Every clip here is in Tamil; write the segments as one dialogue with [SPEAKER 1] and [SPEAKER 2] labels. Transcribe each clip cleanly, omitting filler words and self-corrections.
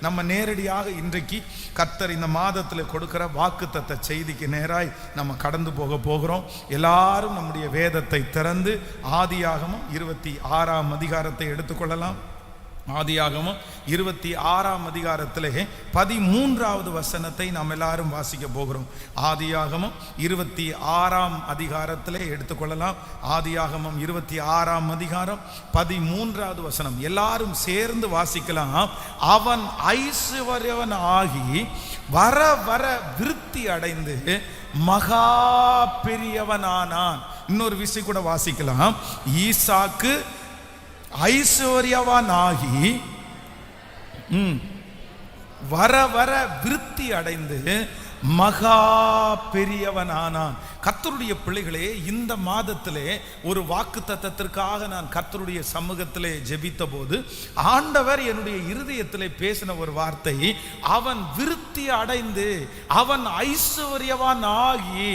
[SPEAKER 1] நம்ம நேரடியாக இன்றைக்கு கர்த்தர் இந்த மாதத்தில் கொடுக்கிற வாக்குத்தத்த செய்திக்கு நேராய் நம்ம கடந்து போகிறோம். எல்லாரும் நம்முடைய வேதத்தை திறந்து ஆதியாகமம் 26ஆம் அதிகாரத்தை எடுத்துக்கொள்ளலாம். ஆதியாகமம் 26ஆம் அதிகாரத்திலே 13வது வசனத்தை நாம் எல்லாரும் வாசிக்க போகிறோம். ஆதியாகமம் 26ஆம் அதிகாரத்திலே எடுத்துக்கொள்ளலாம். ஆதியாகமம் 26ஆம் அதிகாரம் 13வது வசனம் எல்லாரும் சேர்ந்து வாசிக்கலாம். அவன் ஐசுவரியவன் ஆகி வர வர விருத்தி அடைந்து மகா பெரியவனானான். இன்னொரு விஷயம் கூட வாசிக்கலாம். ஈசாக்கு ஐஸ்வர்யவான் ஆகி வர வர விருத்தி அடைந்து மகா பெரியவனானான். கர்த்தருடைய பிள்ளைகளே, இந்த மாதத்திலே ஒரு வாக்குத்தத்தத்திற்காக நான் கர்த்தருடைய சமூகத்திலே ஜெபித்த போது ஆண்டவர் என்னுடைய இருதயத்திலே பேசின ஒரு வார்த்தை, அவன் விருத்தி அடைந்து அவன் ஐஸ்வர்யவான் ஆகி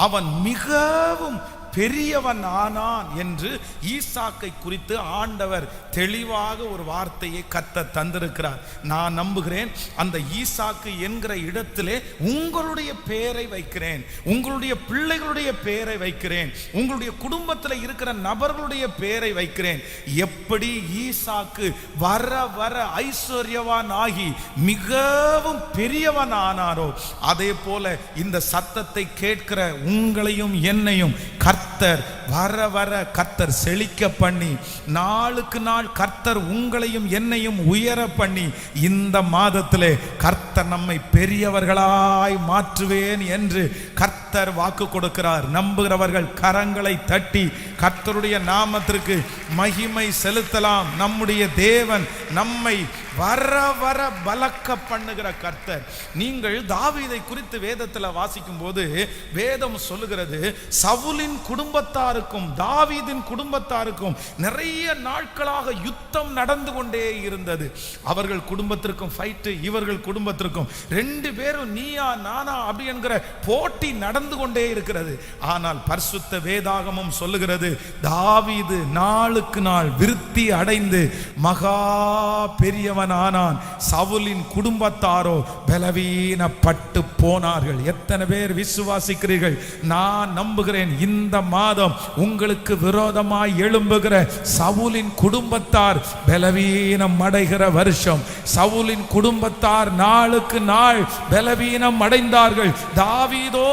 [SPEAKER 1] அவன் மிகவும் பெரியவன் ஆனான் என்று ஈசாக்கை குறித்து ஆண்டவர் தெளிவாக ஒரு வார்த்தையை கர்த்தர் தந்திருக்கிறார். நான் நம்புகிறேன் அந்த ஈசாக்கு என்கிற இடத்திலே உங்களுடைய பெயரை வைக்கிறேன், உங்களுடைய பிள்ளைகளுடைய பெயரை வைக்கிறேன், உங்களுடைய குடும்பத்தில் இருக்கிற நபர்களுடைய பெயரை வைக்கிறேன். எப்படி ஈசாக்கு வர வர ஐஸ்வர்யவான் ஆகி மிகவும் பெரியவன் ஆனாரோ, அதே போல இந்த சத்தத்தை கேட்கிற உங்களையும் என்னையும் கர்த்தர் வர வர கர்த்தர் செழிக்க பண்ணி, நாளுக்கு நாள் கர்த்தர் உங்களையும் என்னையும் உயர பண்ணி, இந்த மாதத்திலே கர்த்தர் நம்மை பெரியவர்களாய் மாற்றுவேன் என்று கர்த்தர் வாக்கு கொடுக்கிறார். நம்புகிறவர்கள் கரங்களை தட்டி கர்த்தருடைய நாமத்திற்கு மகிமை செலுத்தலாம். நம்முடைய தேவன் நம்மை வர வர பலக்க பண்ணுகிற கர்த்தர். நீங்கள் தாவீதை குறித்து வேதத்தில் வாசிக்கும் போது வேதம் சொல்லுகிறது, சவுலின் குடும்பத்தாருக்கும் தாவீதின் குடும்பத்தாருக்கும் நிறைய நாட்களாக யுத்தம் நடந்து கொண்டே இருந்தது. அவர்கள் குடும்பத்திற்கும் ஃபைட்டு, இவர்கள் குடும்பத்திற்கும், ரெண்டு பேரும் நீயா நானா அப்படி என்கிற போட்டி நடந்து கொண்டே இருக்கிறது. ஆனால் பரிசுத்த வேதாகமம் சொல்லுகிறது, தாவீது நாளுக்கு நாள் விருத்தி அடைந்து மகா பெரியவன் ஆனான். சவுலின் குடும்பத்தாரோ பலவீனப்பட்டு போனார்கள். எத்தனை பேர் விசுவாசிக்கிறீர்கள்? நான் நம்புகிறேன் இந்த மாதம் உங்களுக்கு விரோதமாய் எழும்புகிற சவுலின் குடும்பத்தார் பலவீனம் அடைகிற வருஷம். சவுலின் குடும்பத்தார் நாளுக்கு நாள் பலவீனம் அடைந்தார்கள். தாவீதோ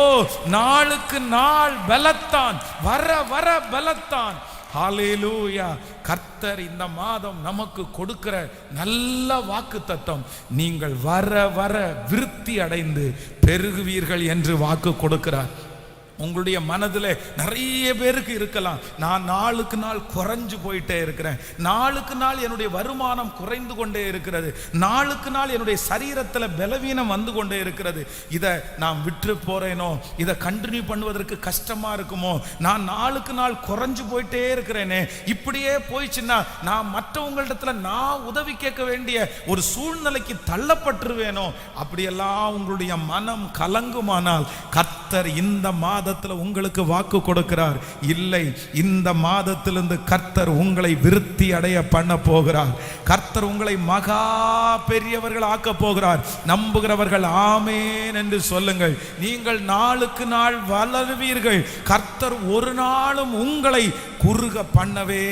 [SPEAKER 1] நாளுக்கு நாள் பலத்தான், வர வர பலத்தான். ஹல்லேலூயா. கர்த்தர் இந்த மாதம் நமக்கு கொடுக்கிற நல்ல வாக்குத்தத்தம், நீங்கள் வர வர விருத்தி அடைந்து பெருகுவீர்கள் என்று வாக்கு கொடுக்கிறார். உங்களுடைய மனதில் நிறைய பேருக்கு இருக்கலாம், நான் நாளுக்கு நாள் குறைஞ்சு போயிட்டே இருக்கிறேன், நாளுக்கு நாள் என்னுடைய வருமானம் குறைந்து கொண்டே இருக்கிறது, நாளுக்கு நாள் என்னுடைய சரீரத்தில் பலவீனம் வந்து கொண்டே இருக்கிறது, இதை நான் விட்டு போறேனோ, இதை கண்டினியூ பண்ணுவதற்கு கஷ்டமா இருக்குமோ, நான் நாளுக்கு நாள் குறைஞ்சு போயிட்டே இருக்கிறேனே, இப்படியே போயிடுச்சுன்னா நான் மற்றவங்களிடத்துல நான் உதவி கேட்க வேண்டிய ஒரு சூழ்நிலைக்கு தள்ளப்பட்டுருவேனோ, அப்படியெல்லாம் உங்களுடைய மனம் கலங்குமானால் கர்த்தர் இந்த மாதம் உங்களுக்கு வாக்கு கொடுக்கிறார். இல்லை, இந்த மாதத்திலிருந்து கர்த்தர் உங்களை விருத்தி அடைய பண்ண போகிறார். கர்த்தர் உங்களை மகா பெரியவர்கள் ஆக்க போகிறார். நம்புகிறவர்கள் ஆமேன் என்று சொல்லுங்கள். நீங்கள் நாளுக்கு நாள் வளருவீர்கள். கர்த்தர் ஒரு நாளும் உங்களை குறுக பண்ணவே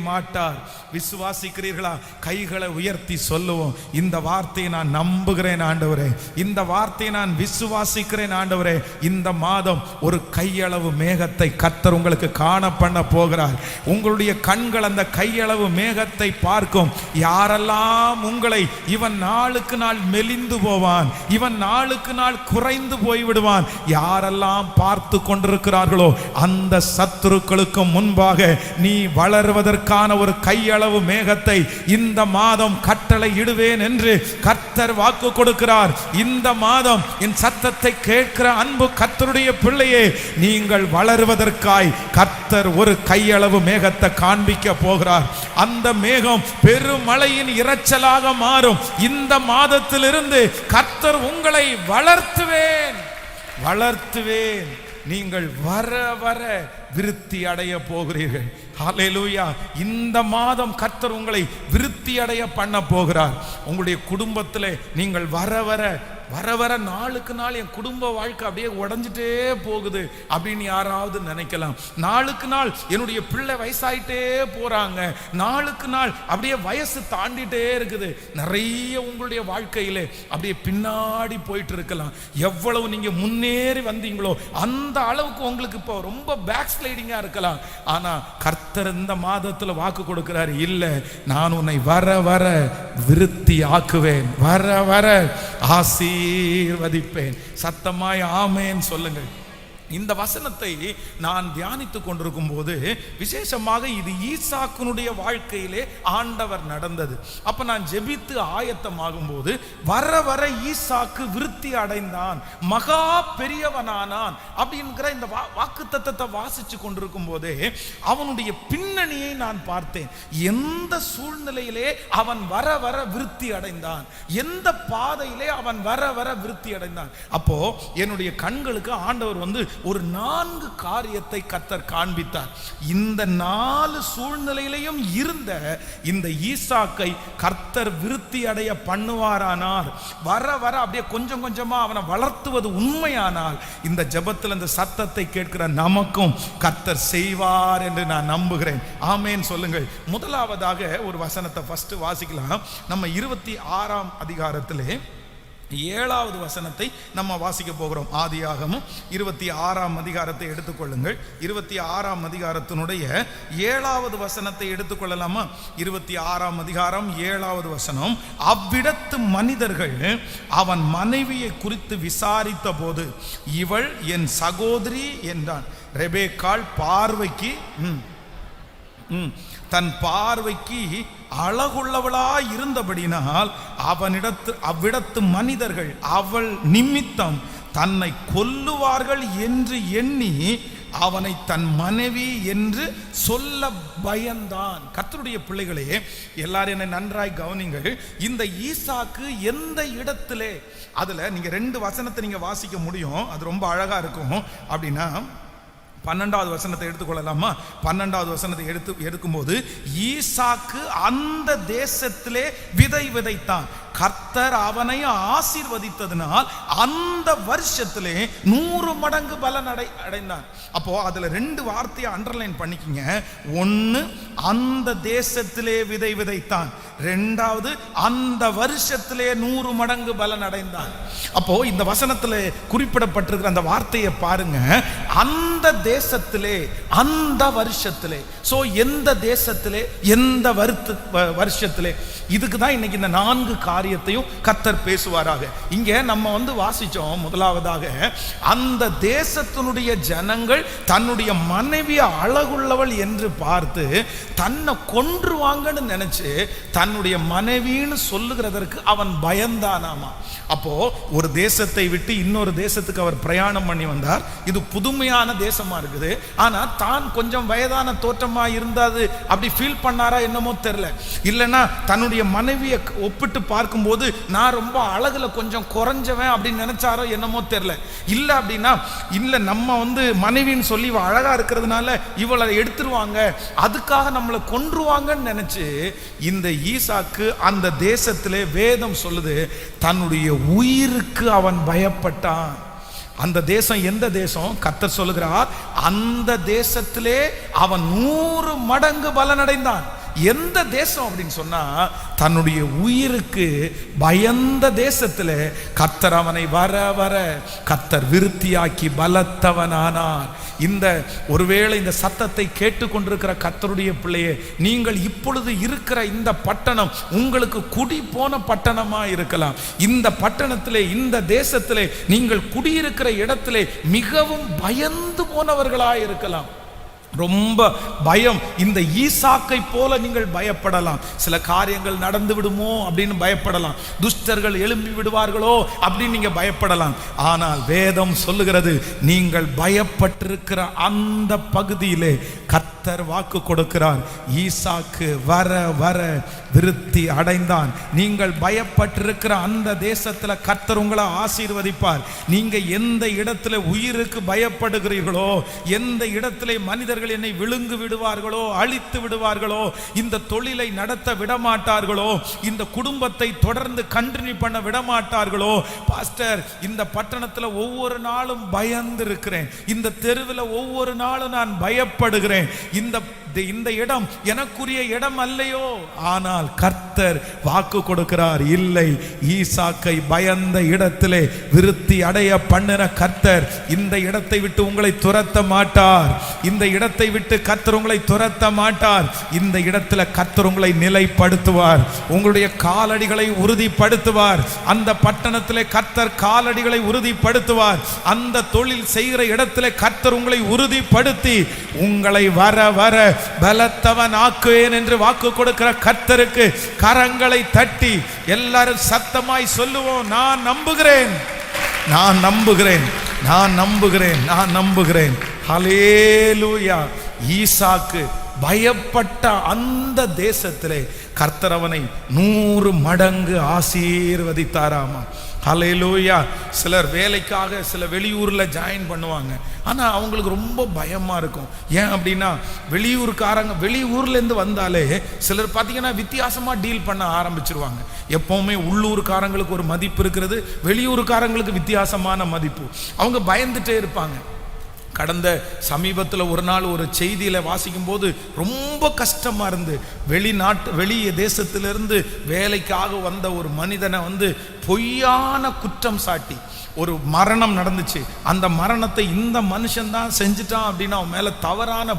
[SPEAKER 1] மாட்டார். விசுவாசிக்கிறீர்களா? கைகளை உயர்த்தி சொல்லுவோம், இந்த வார்த்தையை நான் நம்புகிறேன் ஆண்டவரே, இந்த வார்த்தையை நான் விசுவாசிக்கிறேன் ஆண்டவரே. இந்த மாதம் ஒரு கையளவு மேகத்தை கர்த்தர் உங்களுக்கு காண பண்ண போகிறார். உங்களுடைய கண்கள் அந்த கையளவு மேகத்தை பார்க்கும். யாரெல்லாம் உங்களை இவன் நாளுக்கு நாள் மெலிந்து போவான், இவன் நாளுக்கு நாள் குறைந்து போய்விடுவான், யாரெல்லாம் பார்த்து கொண்டிருக்கிறார்களோ அந்த சத்துருக்களுக்கு முன்பாக நீ வளருவதற்கான ஒரு கையளவு மேகத்தை இந்த மாதம் கட்டளை இடுவேன் என்று கர்த்தர் வாக்கு கொடுக்கிறார். இந்த மாதம் என் சத்தத்தை கேட்கிற அன்பு கர்த்தருடைய பிள்ளையே, நீங்கள் வளருவதற்காய் கர்த்தர் ஒரு கையளவு மேகத்தை காண்பிக்க போகிறார். அந்த மேகம் பெருமழையின் இரைச்சலாக மாறும். இந்த மாதத்திலிருந்து கர்த்தர் உங்களை வளர்த்துவேன். நீங்கள் வர வர விருத்தி அடைய போகிறீர்கள். ஹல்லேலூயா. இந்த மாதம் கர்த்தர் உங்களை விருத்தி அடைய பண்ண போகிறார். உங்களுடைய குடும்பத்தில் நீங்கள் வர வர நாளுக்கு நாள் என் குடும்ப வாழ்க்கை அப்படியே உடஞ்சிட்டே போகுது அப்படின்னு யாராவது நினைக்கலாம். நாளுக்கு நாள் என்னுடைய பிள்ளை வயசாயிட்டே போறாங்க, நாளுக்கு நாள் அப்படியே வயசு தாண்டிட்டே இருக்குது. நிறைய உங்களுடைய வாழ்க்கையில அப்படியே பின்னாடி போயிட்டு இருக்கலாம். எவ்வளவு நீங்க முன்னேறி வந்தீங்களோ அந்த அளவுக்கு உங்களுக்கு இப்போ ரொம்ப பேக் ஸ்லைடிங்கா இருக்கலாம். ஆனா கர்த்தர் இந்த மாதத்துல வாக்கு கொடுக்கிறார், இல்ல நான் உன்னை வர வர விருத்தி ஆக்குவேன், வர வர ஆசீர்வதிப்பேன். சத்தமாய் ஆமென் சொல்லுங்கள். இந்த வசனத்தை நான் தியானித்துக் கொண்டிருக்கும் போது விசேஷமாக இது ஈசாக்குனுடைய வாழ்க்கையிலே ஆண்டவர் நடந்தது. அப்ப நான் ஜெபித்து ஆயத்தமாகும் போது வர வர ஈசாக்கு விருத்தி அடைந்தான், மகா பெரியவனானான் அப்படிங்கிற இந்த வாக்குத்தத்தத்தை வாசிச்சு கொண்டிருக்கும் போதே அவனுடைய பின்னணியை நான் பார்த்தேன். எந்த சூழ்நிலையிலே அவன் வர வர விருத்தி அடைந்தான், எந்த பாதையிலே அவன் வர வர விருத்தி அடைந்தான். அப்போ என்னுடைய கண்களுக்கு ஆண்டவர் ஒரு 4 காரியத்தை கர்த்தர் காண்பித்தார். இந்த 4 சூழ்நிலையிலையும் இருந்த இந்த ஈசாக்கை கர்த்தர் விருத்தி அடைய பண்ணுவாரானார், வர வர அப்படியே கொஞ்சம் கொஞ்சமா அவனை வளர்த்துவது உண்மையானால் இந்த ஜெபத்தில் இந்த சத்தத்தை கேட்கிற நமக்கும் கர்த்தர் செய்வார் என்று நான் நம்புகிறேன். ஆமென் சொல்லுங்கள். முதலாவதாக ஒரு வசனத்தை ஃபர்ஸ்ட் வாசிக்கலாம். நம்ம 26ஆம் அதிகாரத்திலே 7வது வசனத்தை நம்ம வாசிக்க போகிறோம். ஆதியாகமம் 26ஆம் அதிகாரத்தை எடுத்துக்கொள்ளுங்கள். 26ஆம் அதிகாரத்தினுடைய 7வது வசனத்தை எடுத்துக்கொள்ளலாமா? 26ஆம் அதிகாரம் 7வது வசனம். அவ்விடத்து மனிதர்கள் அவன் மனைவியை குறித்து விசாரித்த போது இவள் என் சகோதரி என்றான். ரெபேக்காள் பார்வைக்கு தன் பார்வைக்கு அழகுள்ளவளாய் இருந்தபடினால் அவ்விடத்து மனிதர்கள் அவள் நிமித்தம் தன்னை கொல்லுவார்கள் என்று எண்ணி அவனை தன் மனைவி என்று சொல்ல பயந்தான். கர்த்தருடைய பிள்ளைகளே, எல்லாரும் என்னை நன்றாய் கவனிங்கள். இந்த ஈசாக்கு எந்த இடத்திலே, அதுல நீங்க 2 வசனத்தை நீங்க வாசிக்க முடியும், அது ரொம்ப அழகா இருக்கும். அப்படின்னா 12வது வசனத்தை எடுத்துக்கொள்ளலாமா? 12வது வசனத்தை எடுக்கும்போது ஈசாக்கு அந்த தேசத்திலே விதை விதைத்தான், கர்த்தர் அவனை ஆசீர்வதித்ததினால் அந்த வருஷத்திலே 100 மடங்கு பலன் அடைந்தான். அப்போ அதுல 2 வார்த்தையை அண்டர்லைன் பண்ணிக்கிங்க. ஒன்னு, அந்த தேசத்திலே விதை விதைத்தான். 2வது, அந்த வருஷத்திலே 100 மடங்கு பலன் அடைந்தான். அப்போ இந்த வசனத்திலே குறிப்பிடப்பட்டிருக்கிற அந்த வார்த்தையை பாருங்க. அந்த தேசத்திலே, அந்த வருஷத்திலே. சோ எந்த தேசத்திலே, எந்த வருஷத்திலே. இதுக்கு தான் இன்னைக்கு இந்த 4 காரியத்தையும் கர்த்தர் பேசுவாராக. இங்க நம்ம வாசிச்சோம். முதலாவதாக, அந்த தேசத்தினுடைய ஜனங்கள் தன்னுடைய மனைவியை அழகுள்ளவள் என்று பார்த்து தன்னை கொன்றுவாங்கன்னு நினைச்சு தன்னுடைய மனைவின்னு சொல்லுகிறதற்கு அவன் பயந்தானாமா. அப்போ ஒரு தேசத்தை விட்டு இன்னொரு தேசத்துக்கு அவர் பிரயாணம் பண்ணி வந்தார். இது புதுமையான தேசமா இருக்குது. ஆனா தான் கொஞ்சம் வயதான தோற்றமா இருந்தாது அப்படி ஃபீல் பண்ணாரா என்னமோ தெரியல. இல்லைன்னா தன்னுடைய மனைவியை ஒப்பிட்டு பார்க்கும்போது நான் ரொம்ப அழகுல கொஞ்சம் குறைஞ்சவன் அப்படின்னு நினைச்சாரோ என்னமோ தெரியல. இல்ல அப்படின்னா இல்ல நம்ம மனைவின்னு சொல்லி இவ அழகா இருக்கிறதுனால இவளை எடுத்துருவாங்க, அதுக்காக நம்மளை கொன்றுவாங்கன்னு நினைச்சு இந்த ஈசாக்கு அந்த தேசத்திலே வேதம் சொல்லுது தன்னுடைய உயிருக்கு அவன் பயப்பட்டான். அந்த தேசம் எந்த தேசம்? கர்த்தர் சொல்லுகிறார், அந்த தேசத்திலே அவன் 100 மடங்கு பலனடைந்தான். எந்த தேசம் அப்படின்னு சொன்னா தன்னுடைய உயிருக்கு பயந்த தேசத்துல கர்த்தர் அவனை வர வர கர்த்தர் விருத்தியாக்கி பலத்தவனானார். இந்த ஒருவேளை இந்த சத்தத்தை கேட்டுக்கொண்டிருக்கிற கர்த்தருடைய பிள்ளையே, நீங்கள் இப்பொழுது இருக்கிற இந்த பட்டணம் உங்களுக்கு குடி போன பட்டணமா இருக்கலாம். இந்த பட்டணத்திலே, இந்த தேசத்திலே நீங்கள் குடியிருக்கிற இடத்திலே மிகவும் பயந்து போனவர்களாய் இருக்கலாம். ரொம்ப பயம். இந்த ஈசாக்கை போல நீங்கள் பயப்படலாம். சில காரியங்கள் நடந்து விடுமோ அப்படின்னு பயப்படலாம். துஷ்டர்கள் எழும்பி விடுவார்களோ அப்படின்னு நீங்க பயப்படலாம். ஆனால் வேதம் சொல்லுகிறது, நீங்கள் பயப்பட்டிருக்கிற அந்த பகுதியிலே கர்த்தர் கர்த்தர் வாக்கு கொடுக்கிறார். ஈசாக்கு வர வர விருத்தி அடைந்தான். நீங்கள் பயப்பட்டிருக்கிற அந்த தேசத்துல கர்த்தர் உங்களை ஆசீர்வதிப்பார். நீங்க எந்த இடத்துல உயிருக்கு பயப்படுகிறீர்களோ, எந்த இடத்துல மனிதர்கள் என்னை விழுங்கு விடுவார்களோ, அழித்து விடுவார்களோ, இந்த தொழிலை நடத்த விடமாட்டார்களோ, இந்த குடும்பத்தை தொடர்ந்து கண்டினியூ பண்ண விடமாட்டார்களோ, பாஸ்டர் இந்த பட்டணத்துல ஒவ்வொரு நாளும் பயந்து இருக்கிறேன், இந்த தெருவில் ஒவ்வொரு நாளும் நான் பயப்படுகிறேன், இந்த இடம் எனக்குரிய இடம் அல்லையோ, ஆனால் கர்த்தர் வாக்கு கொடுக்கிறார், இல்லை, ஈசாக்கை பயந்த இடத்திலே விருத்தி அடைய பண்ணின கர்த்தர் இந்த இடத்தை விட்டு உங்களை துரத்த மாட்டார். இந்த இடத்தை விட்டு கர்த்தர் உங்களை துரத்த மாட்டார். இந்த இடத்துல கர்த்தர் உங்களை நிலைப்படுத்துவார், உங்களுடைய காலடிகளை உறுதிப்படுத்துவார். அந்த பட்டணத்திலே கர்த்தர் காலடிகளை உறுதிப்படுத்துவார். அந்த தொழில் செய்கிற இடத்திலே கர்த்தர் உங்களை உறுதிப்படுத்தி உங்களை வர வர பலத்தவன் ஆக்குவேன் என்று வாக்கு கொடுக்கிற கர்த்தருக்கு கரங்களை தட்டி எல்லாரும் சத்தமாய் சொல்லுவோம், நான் நம்புகிறேன், நான் நம்புகிறேன், நான் நம்புகிறேன், நான் நம்புகிறேன். ஹல்லேலூயா. ஈசாக்கு பயப்பட்ட அந்த தேசத்திலே கர்த்தர் அவனை 100 மடங்கு ஆசீர்வதித்தாராமா. ஹல்லேலூயா. சிலர் வேலைக்காக சில வெளியூர்ல ஜாயின் பண்ணுவாங்க, ஆனா அவங்களுக்கு ரொம்ப பயமா இருக்கும். ஏன் அப்படின்னா வெளியூர்காரங்க வெளியூர்ல இருந்து வந்தாலே சிலர் பார்த்தீங்கன்னா வித்தியாசமா டீல் பண்ண ஆரம்பிச்சிருவாங்க. எப்பவுமே உள்ளூர்காரங்களுக்கு ஒரு மதிப்பு இருக்கிறது, வெளியூர்காரங்களுக்கு வித்தியாசமான மதிப்பு. அவங்க பயந்துட்டே இருப்பாங்க. கடந்த சமீபத்தில் ஒரு நாள் ஒரு செய்தியில் வாசிக்கும் போது ரொம்ப கஷ்டமா இருந்து, வெளி தேசத்திலிருந்து வேலைக்காக வந்த ஒரு மனிதனை பொய்யான குற்றம் சாட்டி ஒரு மரணம் நடந்துச்சு. அந்த மரணத்தை இந்த மனுஷன் தான் செஞ்சுட்டான் அப்படின்னு அவன் மேல தவறான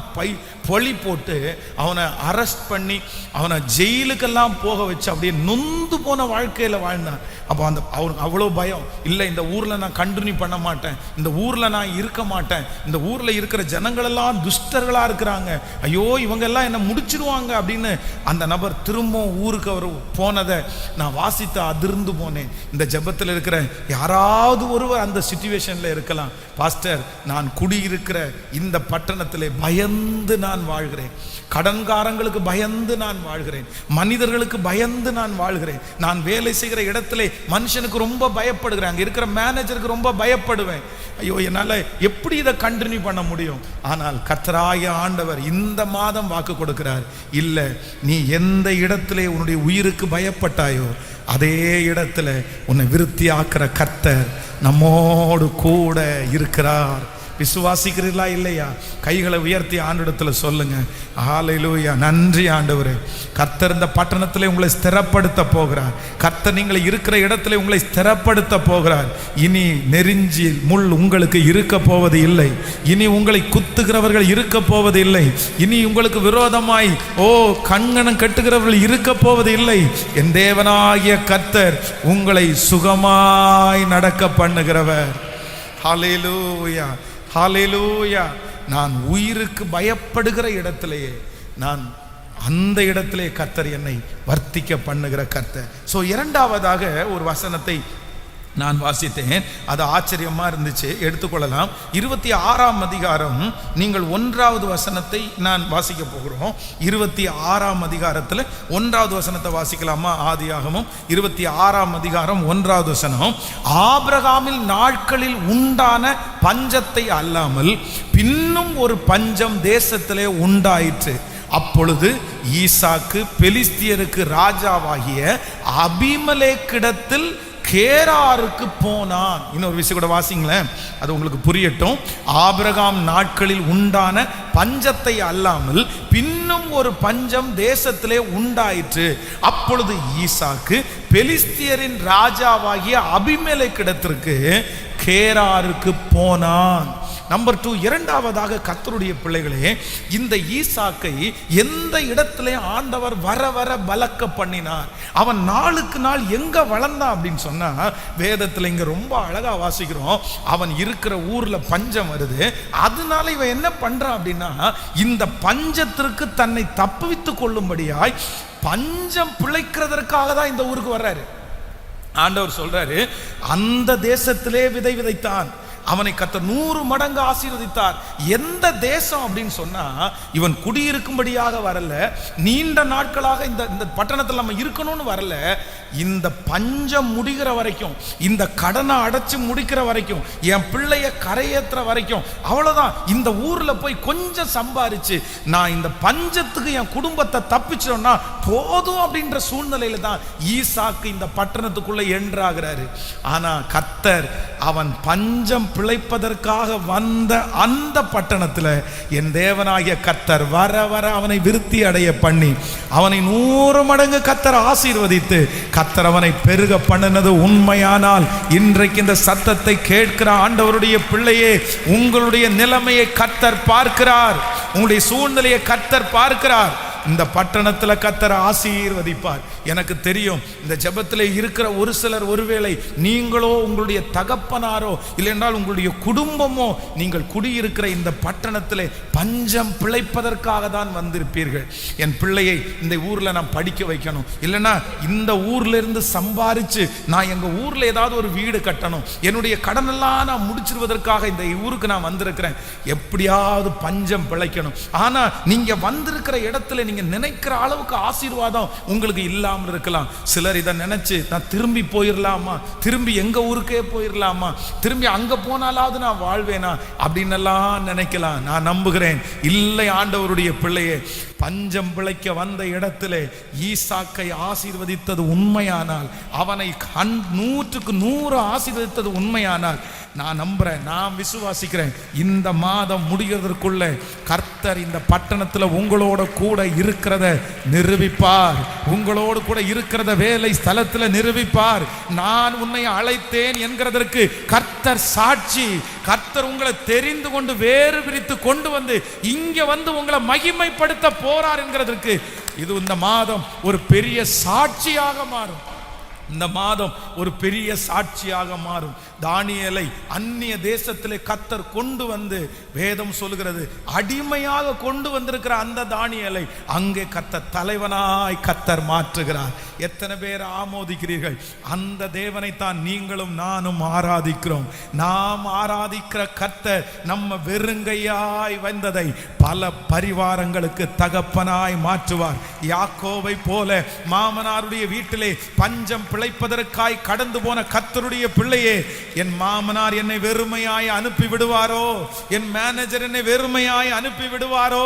[SPEAKER 1] பழி போட்டு அவனை அரெஸ்ட் பண்ணி அவனை ஜெயிலுக்கெல்லாம் போக வச்சு அப்படியே நொந்து போன வாழ்க்கையில வாழ்ந்தான். அப்போ அவனுக்கு அவ்வளோ பயம், இல்லை இந்த ஊர்ல நான் கண்டினியூ பண்ண மாட்டேன், இந்த ஊர்ல நான் இருக்க மாட்டேன், இந்த ஊர்ல இருக்கிற ஜனங்களெல்லாம் துஷ்டர்களா இருக்கிறாங்க, ஐயோ இவங்க எல்லாம் என்ன முடிச்சிருவாங்க அப்படின்னு அந்த நபர் திரும்பவும் ஊருக்கு அவர் போனதை நான் வாசித்து அதிர்ந்து போனேன். இந்த ஜெபத்தில் இருக்கிற யாராவது ஒருவர் அந்த சிச்சுவேஷன்ல இருக்கலாம். பாஸ்டர், நான் குடியிருக்கிற இந்த பட்டணத்திலே பயந்து நான் வாழ்கிறேன், கடன்காரங்களுக்கு பயந்து நான் வாழ்கிறேன், மனிதர்களுக்கு பயந்து நான் வாழ்கிறேன், நான் வேலை செய்கிற இடத்துல மனுஷனுக்கு ரொம்ப பயப்படுகிறேன், அங்க இருக்கிற மேனேஜருக்கு ரொம்ப பயப்படுவேன், ஐயோ என்னால எப்படி இதை கண்டினியூ பண்ண முடியும்? ஆனால் கர்த்தராகிய ஆண்டவர் இந்த மாதம் வாக்கு கொடுக்கிறார், இல்ல நீ எந்த இடத்திலே உன்னுடைய உயிருக்கு பயப்பட்டாயோ அதே இடத்துல உன்னை விருத்தியாக்குற கர்த்தர் நம்மோடு கூட இருக்கிறார். விசுவாசிக்கிறீர்களா இல்லையா? கைகளை உயர்த்தி ஆண்டவரிடத்துல சொல்லுங்க, ஹல்லேலூயா, நன்றி ஆண்டவரே. கர்த்தர் இந்த பட்டணத்திலே உங்களை ஸ்திரப்படுத்த போகிறார். கர்த்தர் நீங்கள் இருக்கிற இடத்துல உங்களை ஸ்திரப்படுத்த போகிறார். இனி நெருஞ்சி முள் உங்களுக்கு இருக்க போவது இல்லை, இனி உங்களை குத்துகிறவர்கள் இருக்க போவது இல்லை, இனி உங்களுக்கு விரோதமாய் கங்கணம் கட்டுகிறவர்கள் இருக்க போவது இல்லை. என் தேவனாகிய கர்த்தர் உங்களை சுகமாய் நடக்க பண்ணுகிறவர். ஹல்லேலூயா, ஹல்லேலூயா. நான் உயிருக்கு பயப்படுகிற இடத்திலேயே நான் அந்த இடத்திலே கர்த்தர் என்னை வர்த்திக்க பண்ணுகிற கர்த்தர். ஸோ இரண்டாவதாக ஒரு வசனத்தை நான் வாசித்தேன், அது ஆச்சரியமா இருந்துச்சு, எடுத்துக்கொள்ளலாம். 26ஆம் அதிகாரம், நீங்கள் 1வது வசனத்தை நான் வாசிக்க போகிறோம். 26ஆம் அதிகாரத்தில் 1வது வசனத்தை வாசிக்கலாமா? ஆதியாகமம் 26ஆம் அதிகாரம் 1வது வசனம். ஆபிரகாமின் நாட்களில் உண்டான பஞ்சத்தை அல்லாமல் பின்னும் ஒரு பஞ்சம் தேசத்திலே உண்டாயிற்று. அப்பொழுது ஈசாக்கு பெலிஸ்தியருக்கு ராஜாவாகிய அபிமெலேக்கிடத்தில் கேராருக்கு போனான். இன்னொரு விஷயம் கூட வாசிங்களேன், அது உங்களுக்கு புரியட்டும். ஆபிரகாம் நாட்களில் உண்டான பஞ்சத்தை அல்லாமல் பின்னும் ஒரு பஞ்சம் தேசத்திலே உண்டாயிற்று. அப்பொழுது ஈசாக்கு பெலிஸ்தியரின் ராஜாவாகிய அபிமெலேக்கிடத்திற்கு கேராருக்கு போனான். நம்பர் 2, இரண்டாவதாக கர்த்தருடைய பிள்ளைகளே, இந்த ஈசாக்கை எந்த இடத்திலே ஆண்டவர் வர வர பலக்க பண்ணினார். அவன் நாளுக்கு நாள் எங்க வளர்ந்தான் அப்படின்னு சொன்னா, வேதத்துல இங்க ரொம்ப அழகா வாசிக்கிறோம். அவன் இருக்கிற ஊர்ல பஞ்சம் வருது, அதனால இவன் என்ன பண்றான் அப்படின்னா, இந்த பஞ்சத்திற்கு தன்னை தப்புவித்துக் கொள்ளும்படியாய் பஞ்சம் பிழைக்கிறதற்காக தான் இந்த ஊருக்கு வர்றாரு. ஆண்டவர் சொல்றாரு, அந்த தேசத்திலே விதை விதைத்தான், அவனை கர்த்தர் 100 மடங்கு ஆசீர்வதித்தார். எந்த தேசம் அப்படின்னு சொன்னா, இவன் குடியிருக்கும்படியாக வரல, நீண்ட நாட்களாக இந்த பட்டணத்தில் நம்ம இருக்கணும்னு வரல. இந்த பஞ்சம் முடிகிற வரைக்கும், இந்த கடனை அடைச்சு முடிக்கிற வரைக்கும், என் பிள்ளைய கரையேற்ற வரைக்கும், அவ்வளவுதான். இந்த ஊர்ல போய் கொஞ்சம் சம்பாரிச்சு நான் இந்த பஞ்சத்துக்கு என் குடும்பத்தை தப்பிச்சோம்னா போதும் அப்படின்ற சூழ்நிலையில தான் ஈசாக்கு இந்த பட்டணத்துக்குள்ள என்றாகிறாரு. ஆனா கர்த்தர் அவன் பஞ்சம் பிழைப்பதற்காக வந்த அந்த பட்டணத்துல என் தேவனாகிய கர்த்தர் வர வர அவனை விருத்தி அடைய பண்ணி அவனை 100 மடங்கு கர்த்தர் ஆசீர்வதித்து கர்த்தர் அவனை பெருக பண்ணினது உண்மையானால், இன்றைக்கு இந்த சத்தத்தை கேட்கிற ஆண்டவருடைய பிள்ளையே, உங்களுடைய நிலைமையை கர்த்தர் பார்க்கிறார், உங்களுடைய சூழ்நிலையை கர்த்தர் பார்க்கிறார். இந்த பட்டணத்தில் கர்த்தர் ஆசீர்வதிப்பார். எனக்கு தெரியும், இந்த ஜெபத்தில் இருக்கிற ஒரு சிலர், ஒருவேளை நீங்களோ உங்களுடைய தகப்பனாரோ இல்லையென்றால் உங்களுடைய குடும்பமோ நீங்கள் குடியிருக்கிற இந்த பட்டணத்தில் பஞ்சம் பிழைப்பதற்காக தான் வந்திருப்பீர்கள். என் பிள்ளையை இந்த ஊரில் நான் படிக்க வைக்கணும், இல்லைன்னா இந்த ஊர்ல இருந்து சம்பாரிச்சு நான் எங்கள் ஊரில் ஏதாவது ஒரு வீடு கட்டணும், என்னுடைய கடனெல்லாம் நான் முடிச்சிருவதற்காக இந்த ஊருக்கு நான் வந்திருக்கிறேன், எப்படியாவது பஞ்சம் பிழைக்கணும். ஆனால் நீங்கள் வந்திருக்கிற இடத்துல நீங்க நினைக்கிற அளவுக்கு ஆசீர்வாதம் உங்களுக்கு இல்லாமல் இருக்கலாம். சிலர் இதை நினைச்சு நான் திரும்பி போயிடலாமா, திரும்பி எங்க ஊருக்கே போயிடலாமா, திரும்பி அங்க போனாலாவது நான் வாழ்வேனா அப்படின்னு எல்லாம் நினைக்கலாம். நான் நம்புகிறேன், இல்லை ஆண்டவருடைய பிள்ளையே, பஞ்சம் பிழைக்க வந்த இடத்திலே ஈசாக்கை ஆசீர்வதித்தது உண்மையானால், அவனை 100க்கு 100 ஆசீர்வதித்தது உண்மையானால், நான் நம்புறேன், நான் விசுவாசிக்கிறேன், இந்த மாதம் முடிகிறதற்குள்ள கர்த்தர் இந்த பட்டணத்தில் உங்களோட கூட இருக்கிறத நிரூபிப்பார், உங்களோடு கூட இருக்கிறத வேலை ஸ்தலத்தில் நிரூபிப்பார். நான் உன்னை அழைத்தேன் என்கிறதற்கு கர்த்தர் சாட்சி. கர்த்தர் உங்களை தெரிந்து கொண்டு வேறு பிரித்து கொண்டு வந்து இங்க வந்து உங்களை மகிமைப்படுத்த போறார் என்கிறதற்கு இது இந்த மாதம் ஒரு பெரிய சாட்சியாக மாறும். இந்த மாதம் ஒரு பெரிய சாட்சியாக மாறும். தானியேலை அந்நிய தேசத்திலே கர்த்தர் கொண்டு வந்து, வேதம் சொல்கிறது, அடிமையாக கொண்டு வந்திருக்கிற அந்த தானியேலை அங்கே கர்த்தர் தலைவனாய் கர்த்தர் மாற்றுகிறார். எத்தனை பேர் ஆமோதிக்கிறீர்கள்? அந்த தேவனை தான் நீங்களும் நானும் ஆராதிக்கிறோம். நாம் ஆராதிக்கிற கர்த்தர் நம்ம வெறுங்கையாய் வந்ததை பல பரிவாரங்களுக்கு தகப்பனாய் மாற்றுவார். யாக்கோவை போல மாமனாருடைய வீட்டிலே பஞ்சம் பிழைப்பதற்காய் கடந்து போன கர்த்தருடைய பிள்ளையே, என் மாமனார் என்னை வெறுமையாய் அனுப்பி விடுவாரோ, என் மேனேஜர் என்னை வெறுமையாய் அனுப்பி விடுவாரோ,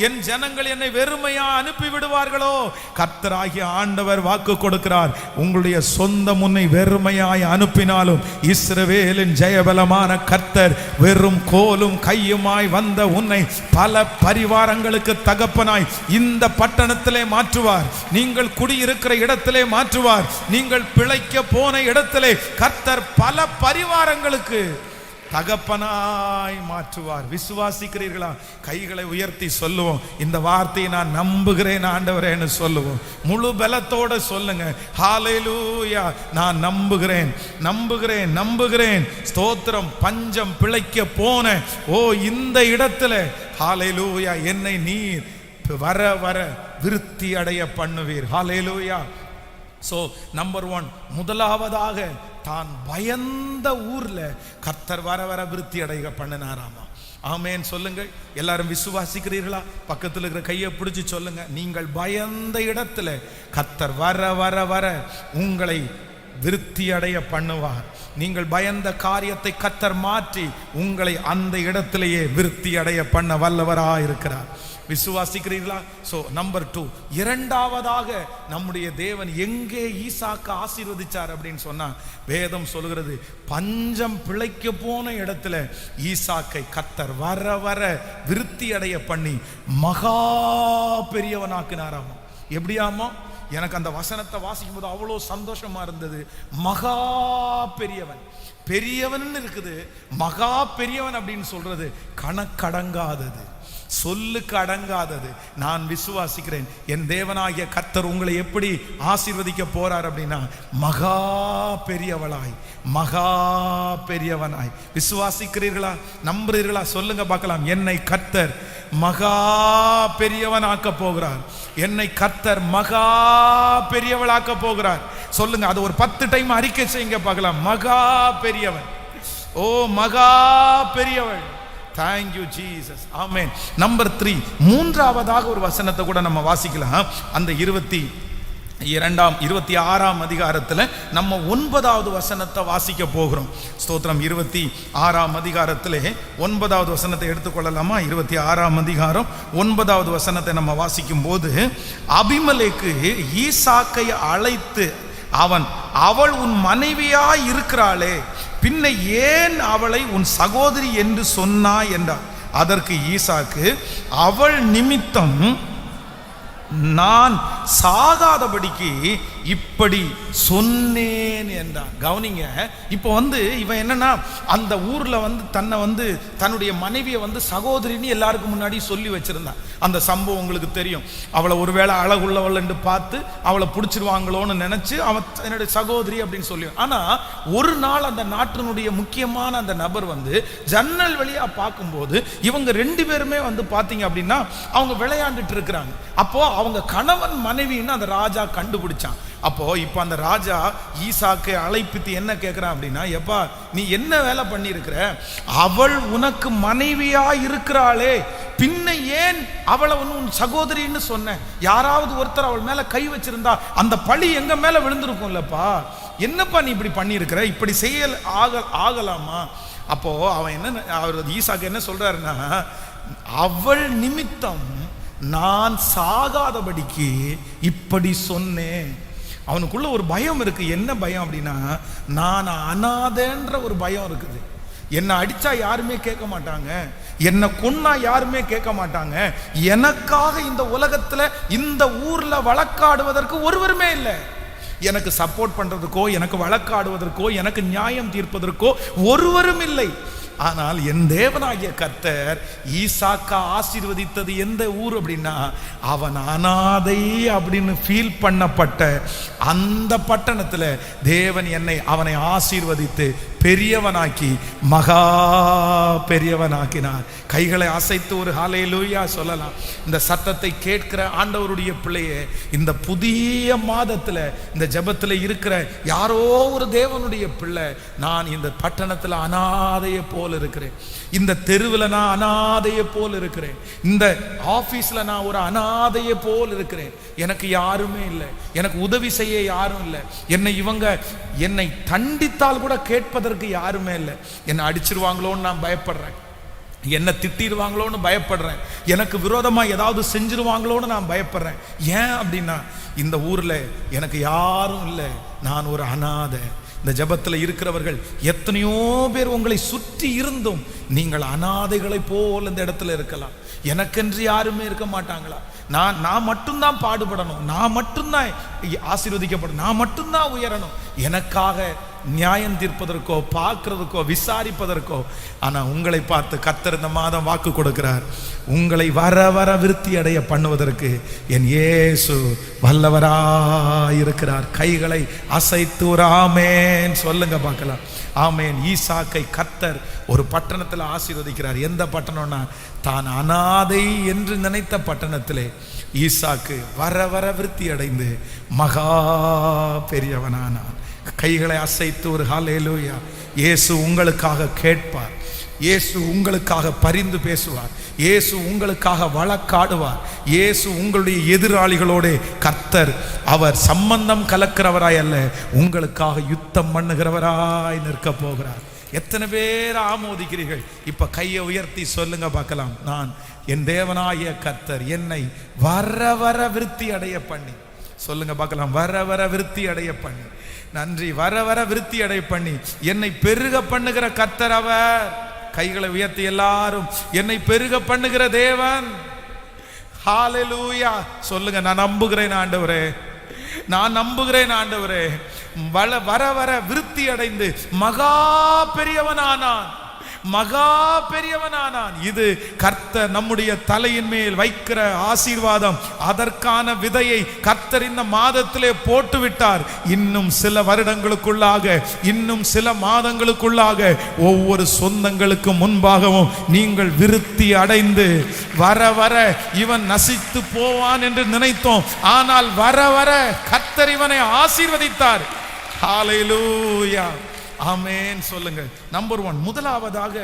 [SPEAKER 1] என் ஜனங்கள் என்னை வெறுமையாய் அனுப்பி விடுவார்களோ? கர்த்தராகிய ஆண்டவர் வாக்கு கொடுக்கிறார், உங்களுடைய சொந்த முன்னை வெறுமையாய் அனுப்பினாலும் இஸ்ரவேலின் ஜெயபலமான கர்த்தர் வெறும் கோலும் கையுமாய் வந்த உன்னை பல பரிவாரங்களுக்கு தகப்பனாய் இந்த பட்டணத்திலே மாற்றுவார். நீங்கள் குடியிருக்கிற இடத்திலே மாற்றுவார். நீங்கள் பிழைக்க போன இடத்திலே கர்த்தர் பல பரிவாரங்களுக்கு தகப்பனாய் மாற்றுவார். விசுவாசிக்கிறீர்களா? கைகளை உயர்த்தி சொல்லுவோம், இந்த வார்த்தையை நான் நம்புகிறேன் ஆண்டவரேன்னு சொல்லுவோம். முழு பலத்தோட சொல்லுங்க, ஹல்லேலூயா, நான் நம்புகிறேன், நம்புகிறேன், நம்புகிறேன். ஸ்தோத்திரம். பஞ்சம் பிழைக்க போன இந்த இடத்துல ஹல்லேலூயா, என்னை நீர் வர வர விருத்தி அடைய பண்ணுவீர். ஹல்லேலூயா. சோ நம்பர் 1, முதலாவதாக தான் பயந்த ஊர்ல கர்த்தர் வர வர விருத்தி அடைய பண்ணினாராமா. ஆமேன் சொல்லுங்கள். எல்லாரும் விசுவாசிக்கிறீர்களா? பக்கத்தில் இருக்கிற கையை பிடிச்சு சொல்லுங்க, நீங்கள் பயந்த இடத்துல கர்த்தர் வர வர வர உங்களை விருத்தி அடைய பண்ணுவார். நீங்கள் பயந்த காரியத்தை கர்த்தர் மாற்றி உங்களை அந்த இடத்திலேயே விருத்தி அடைய பண்ண வல்லவராக இருக்கிறார். விசுவாசிக்கிறீர்களா? சோ நம்பர் 2, இரண்டாவதாக நம்முடைய தேவன் எங்கே ஈசாக்கு ஆசீர்வதிச்சார் அப்படின்னு சொன்னா, வேதம் சொல்கிறது, பஞ்சம் பிழைக்க போன இடத்துல ஈசாக்கை கர்த்தர் வர வர விருத்தி அடைய பண்ணி மகா பெரியவனாக்கினாராமா. எப்படியாமா? எனக்கு அந்த வசனத்தை வாசிக்கும் போது அவ்வளோ சந்தோஷமா இருந்தது. மகா பெரியவன், பெரியவன் இருக்குது, மகா பெரியவன் அப்படின்னு சொல்றது கணக்கடங்காதது, சொல்லுக்கு அடங்காதது. நான் விசுவாசிக்கிறேன், என் தேவனாகிய கர்த்தர் உங்களை எப்படி ஆசீர்வதிக்க போறார் அப்படின்னா, மகா பெரியவளாய், மகா பெரியவனாய். விசுவாசிக்கிறீர்களா? நம்புறீர்களா? சொல்லுங்க பார்க்கலாம். என்னை கர்த்தர் மகா பெரியவனாக்க போகிறார், என்னை கர்த்தர் மகா பெரியவளாக்க போகிறார். சொல்லுங்க, அது ஒரு 10 டைம் அறிக்கை செய்யுங்க பார்க்கலாம். மகா பெரியவன். ஓ மகா பெரியவள். Thank you Jesus. ஆமென். நம்பர் 3, மூன்றாவதாக ஒரு வசனத்தை கூட நம்ம வாசிக்கலாம். அந்த 26ஆம் அதிகாரத்தில் நம்ம 9வது வசனத்தை வாசிக்க போகிறோம். ஸ்தோத்திரம். 26ஆம் அதிகாரத்திலே 9வது வசனத்தை எடுத்துக்கொள்ளலாமா? 26ஆம் அதிகாரம் 9வது வசனத்தை நம்ம வாசிக்கும் போது, அபிமெலேக்கு ஈசாக்கை அழைத்து அவள் உன் மனைவியாய் இருக்கிறாளே, பின்ன ஏன் அவளை உன் சகோதரி என்று சொன்னாய் என்றார். அதற்கு ஈசாக்கு, அவள் நிமித்தம் நான் சாகாதபடிக்கு இப்படி சொன்னேன் என்றான். கவனிங்க, இப்போ இவன் என்னன்னா, அந்த ஊர்ல தன்னுடைய மனைவியை சகோதரின்னு எல்லாருக்கும் முன்னாடி சொல்லி வச்சிருந்தான். அந்த சம்பவம் உங்களுக்கு தெரியும். அவளை ஒருவேளை அழகுள்ளவள் என்று பார்த்து அவளை பிடிச்சிருவாங்களோன்னு நினைச்சு அவன் என்னுடைய சகோதரி அப்படின்னு சொல்லி. ஆனா ஒரு நாள் அந்த நாட்டினுடைய முக்கியமான அந்த நபர் ஜன்னல் வழியா பார்க்கும்போது இவங்க 2 பேருமே பாத்தீங்க அப்படின்னா அவங்க விளையாண்டுட்டு இருக்கிறாங்க. அப்போ அவங்க கணவன் மனைவின்னு அந்த ராஜா கண்டுபிடிச்சான். அப்போ இப்ப அந்த ராஜா ஈசாக்கை அழைப்பித்து என்ன கேட்கிறான் அப்படின்னா, எப்பா நீ என்ன வேலை பண்ணி இருக்கிற? அவள் உனக்கு மனைவியா இருக்கிறாளே, பின்ன ஏன் அவளை உன் சகோதரின்னு சொன்ன? யாராவது ஒருத்தர் அவள் மேல கை வச்சிருந்தா அந்த பழி எங்க மேல விழுந்திருக்கும்லப்பா. என்னப்பா நீ இப்படி பண்ணி இருக்கிற? இப்படி செய்ய ஆகலாமா? அப்போ அவர் ஈசாக்கு என்ன சொல்றாருன்னா, அவள் நிமித்தம் நான் சாகாதபடிக்கு இப்படி சொன்னேன். அவனுக்குள்ள ஒரு பயம் இருக்கு. என்ன பயம் அப்படின்னா, நான் அனாதைன்ற ஒரு பயம் இருக்குது. என்னை அடிச்சா யாருமே கேட்க மாட்டாங்க, என்னை கொன்னா யாருமே கேட்க மாட்டாங்க, எனக்காக இந்த உலகத்துல இந்த ஊர்ல வழக்காடுவதற்கு ஒருவருமே இல்லை. எனக்கு சப்போர்ட் பண்றதுக்கோ, எனக்கு வழக்காடுவதற்கோ, எனக்கு நியாயம் தீர்ப்பதற்கோ ஒருவரும் இல்லை. ஆனால் என் தேவனாகிய கர்த்தர் ஈசாக்கா ஆசீர்வதித்தது எந்த ஊர் அப்படின்னா, அவன் அனாதை அப்படின்னு ஃபீல் பண்ணப்பட்ட அந்த பட்டணத்தில் தேவன் அவனை ஆசீர்வதித்து பெரியவனாக்கி மகா பெரியவனாக்கினார். கைகளை அசைத்து ஒரு ஹல்லேலூயா சொல்லலாம். இந்த சத்தத்தை கேட்கிற ஆண்டவருடைய பிள்ளையே, இந்த புதிய மாதத்தில் இந்த ஜெபத்தில் இருக்கிற யாரோ ஒரு தேவனுடைய பிள்ளை, நான் இந்த பட்டணத்தில் அனாதையை போல் இருக்கிறேன், இந்த தெருவில் நான் அனாதையை போல் இருக்கிறேன், இந்த ஆபீஸ்ல நான் ஒரு அனாதையை போல் இருக்கிறேன், எனக்கு யாருமே இல்லை, எனக்கு உதவி செய்ய யாரும் இல்லை, என்னை தண்டித்தால் கூட கேட்பதற்கு யாருமே இல்லை, என்னை அடிச்சிருவாங்களோன்னு நான் பயப்படுறேன், என்ன திட்டிடுவாங்களோன்னு பயப்படுறேன், எனக்கு விரோதமா ஏதாவது செஞ்சிருவாங்களோன்னு நான் பயப்படுறேன். ஏன் அப்படின்னா, இந்த ஊர்ல எனக்கு யாரும் இல்லை, நான் ஒரு அனாதை. இந்த ஜெபத்தில் இருக்கிறவர்கள் எத்தனையோ பேர் உங்களை சுற்றி இருந்தும் நீங்கள் அனாதைகளை போல் இந்த இடத்துல இருக்கலாம். எனக்கென்று யாருமே இருக்க மாட்டாங்களா? நான் மட்டும்தான் பாடுபடணும், நான் மட்டும்தான் ஆசீர்வதிக்கப்படணும், நான் மட்டும்தான் உயரணும், எனக்காக நியாயம் தீர்ப்பதற்கோ பார்க்கிறதுக்கோ விசாரிப்பதற்கோ. ஆனா உங்களை பார்த்து கர்த்தர் இந்த மாதம் வாக்கு கொடுக்கிறார், உங்களை வர வர விருத்தி அடைய பண்ணுவதற்கு என் இயேசு வல்லவராயிருக்கிறார். கைகளை அசைத்து ஒரு ஆமேன் சொல்லுங்க பார்க்கலாம். ஆமேன். ஈசாக்கை கர்த்தர் ஒரு பட்டணத்தில் ஆசீர்வதிக்கிறார். எந்த பட்டணம்னா, தான் அனாதை என்று நினைத்த பட்டணத்திலே ஈசாக்கு வர வர விருத்தி அடைந்து மகா பெரியவனானான். கைகளை அசைத்து ஒரு ஹல்லேலூயா. இயேசு உங்களுக்காக கேட்பார், இயேசு உங்களுக்காக பரிந்து பேசுவார், இயேசு உங்களுக்காக வழக்காடுவார், இயேசு உங்களுடைய எதிராளிகளோட கர்த்தர் அவர் சம்பந்தம் கலக்கிறவராய் அல்ல, உங்களுக்காக யுத்தம் பண்ணுகிறவராய் நிற்க போகிறார். எத்தனை பேர் ஆமோதிக்கிறீர்கள்? இப்ப கையை உயர்த்தி சொல்லுங்க பார்க்கலாம். நான் என் தேவனாகிய கர்த்தர் என்னை வர வர விருத்தி அடைய பண்ணி, சொல்லுங்க பார்க்கலாம், வர வர விருத்தி அடைய பண்ணி, நன்றி, வர வர விருத்தி அடைய பண்ணி என்னை பெருக பண்ணுகிற கர்த்தர் அவர். கைகளை உயர்த்தி எல்லாரும், என்னை பெருக பண்ணுகிற தேவன். ஹல்லேலூயா சொல்லுங்க. நான் நம்புகிறேன் ஆண்டவரே, நான் நம்புகிறேன் ஆண்டவரே. வர வர விருத்தி அடைந்து மகா பெரியவனானான், மகா பெரியவனானான். இது கர்த்தர் நம்முடைய தலையின் மேல் வைக்கிற ஆசீர்வாதம். அதற்கான விதையை கர்த்தர் இந்த மாதத்திலே போட்டு விட்டார். இன்னும் சில வருடங்களுக்குள்ளாக, இன்னும் சில மாதங்களுக்குள்ளாக ஒவ்வொரு சொந்தங்களுக்கு முன்பாகவும் நீங்கள் விருத்தி அடைந்து, வர வர இவன் நசித்து போவான் என்று நினைத்தோம், ஆனால் வர வர கர்த்தர் இவனை ஆசீர்வதித்தார். ஹல்லேலூயா. ஆமென் சொல்லுங்க. நம்பர் 1, முதலாவதாக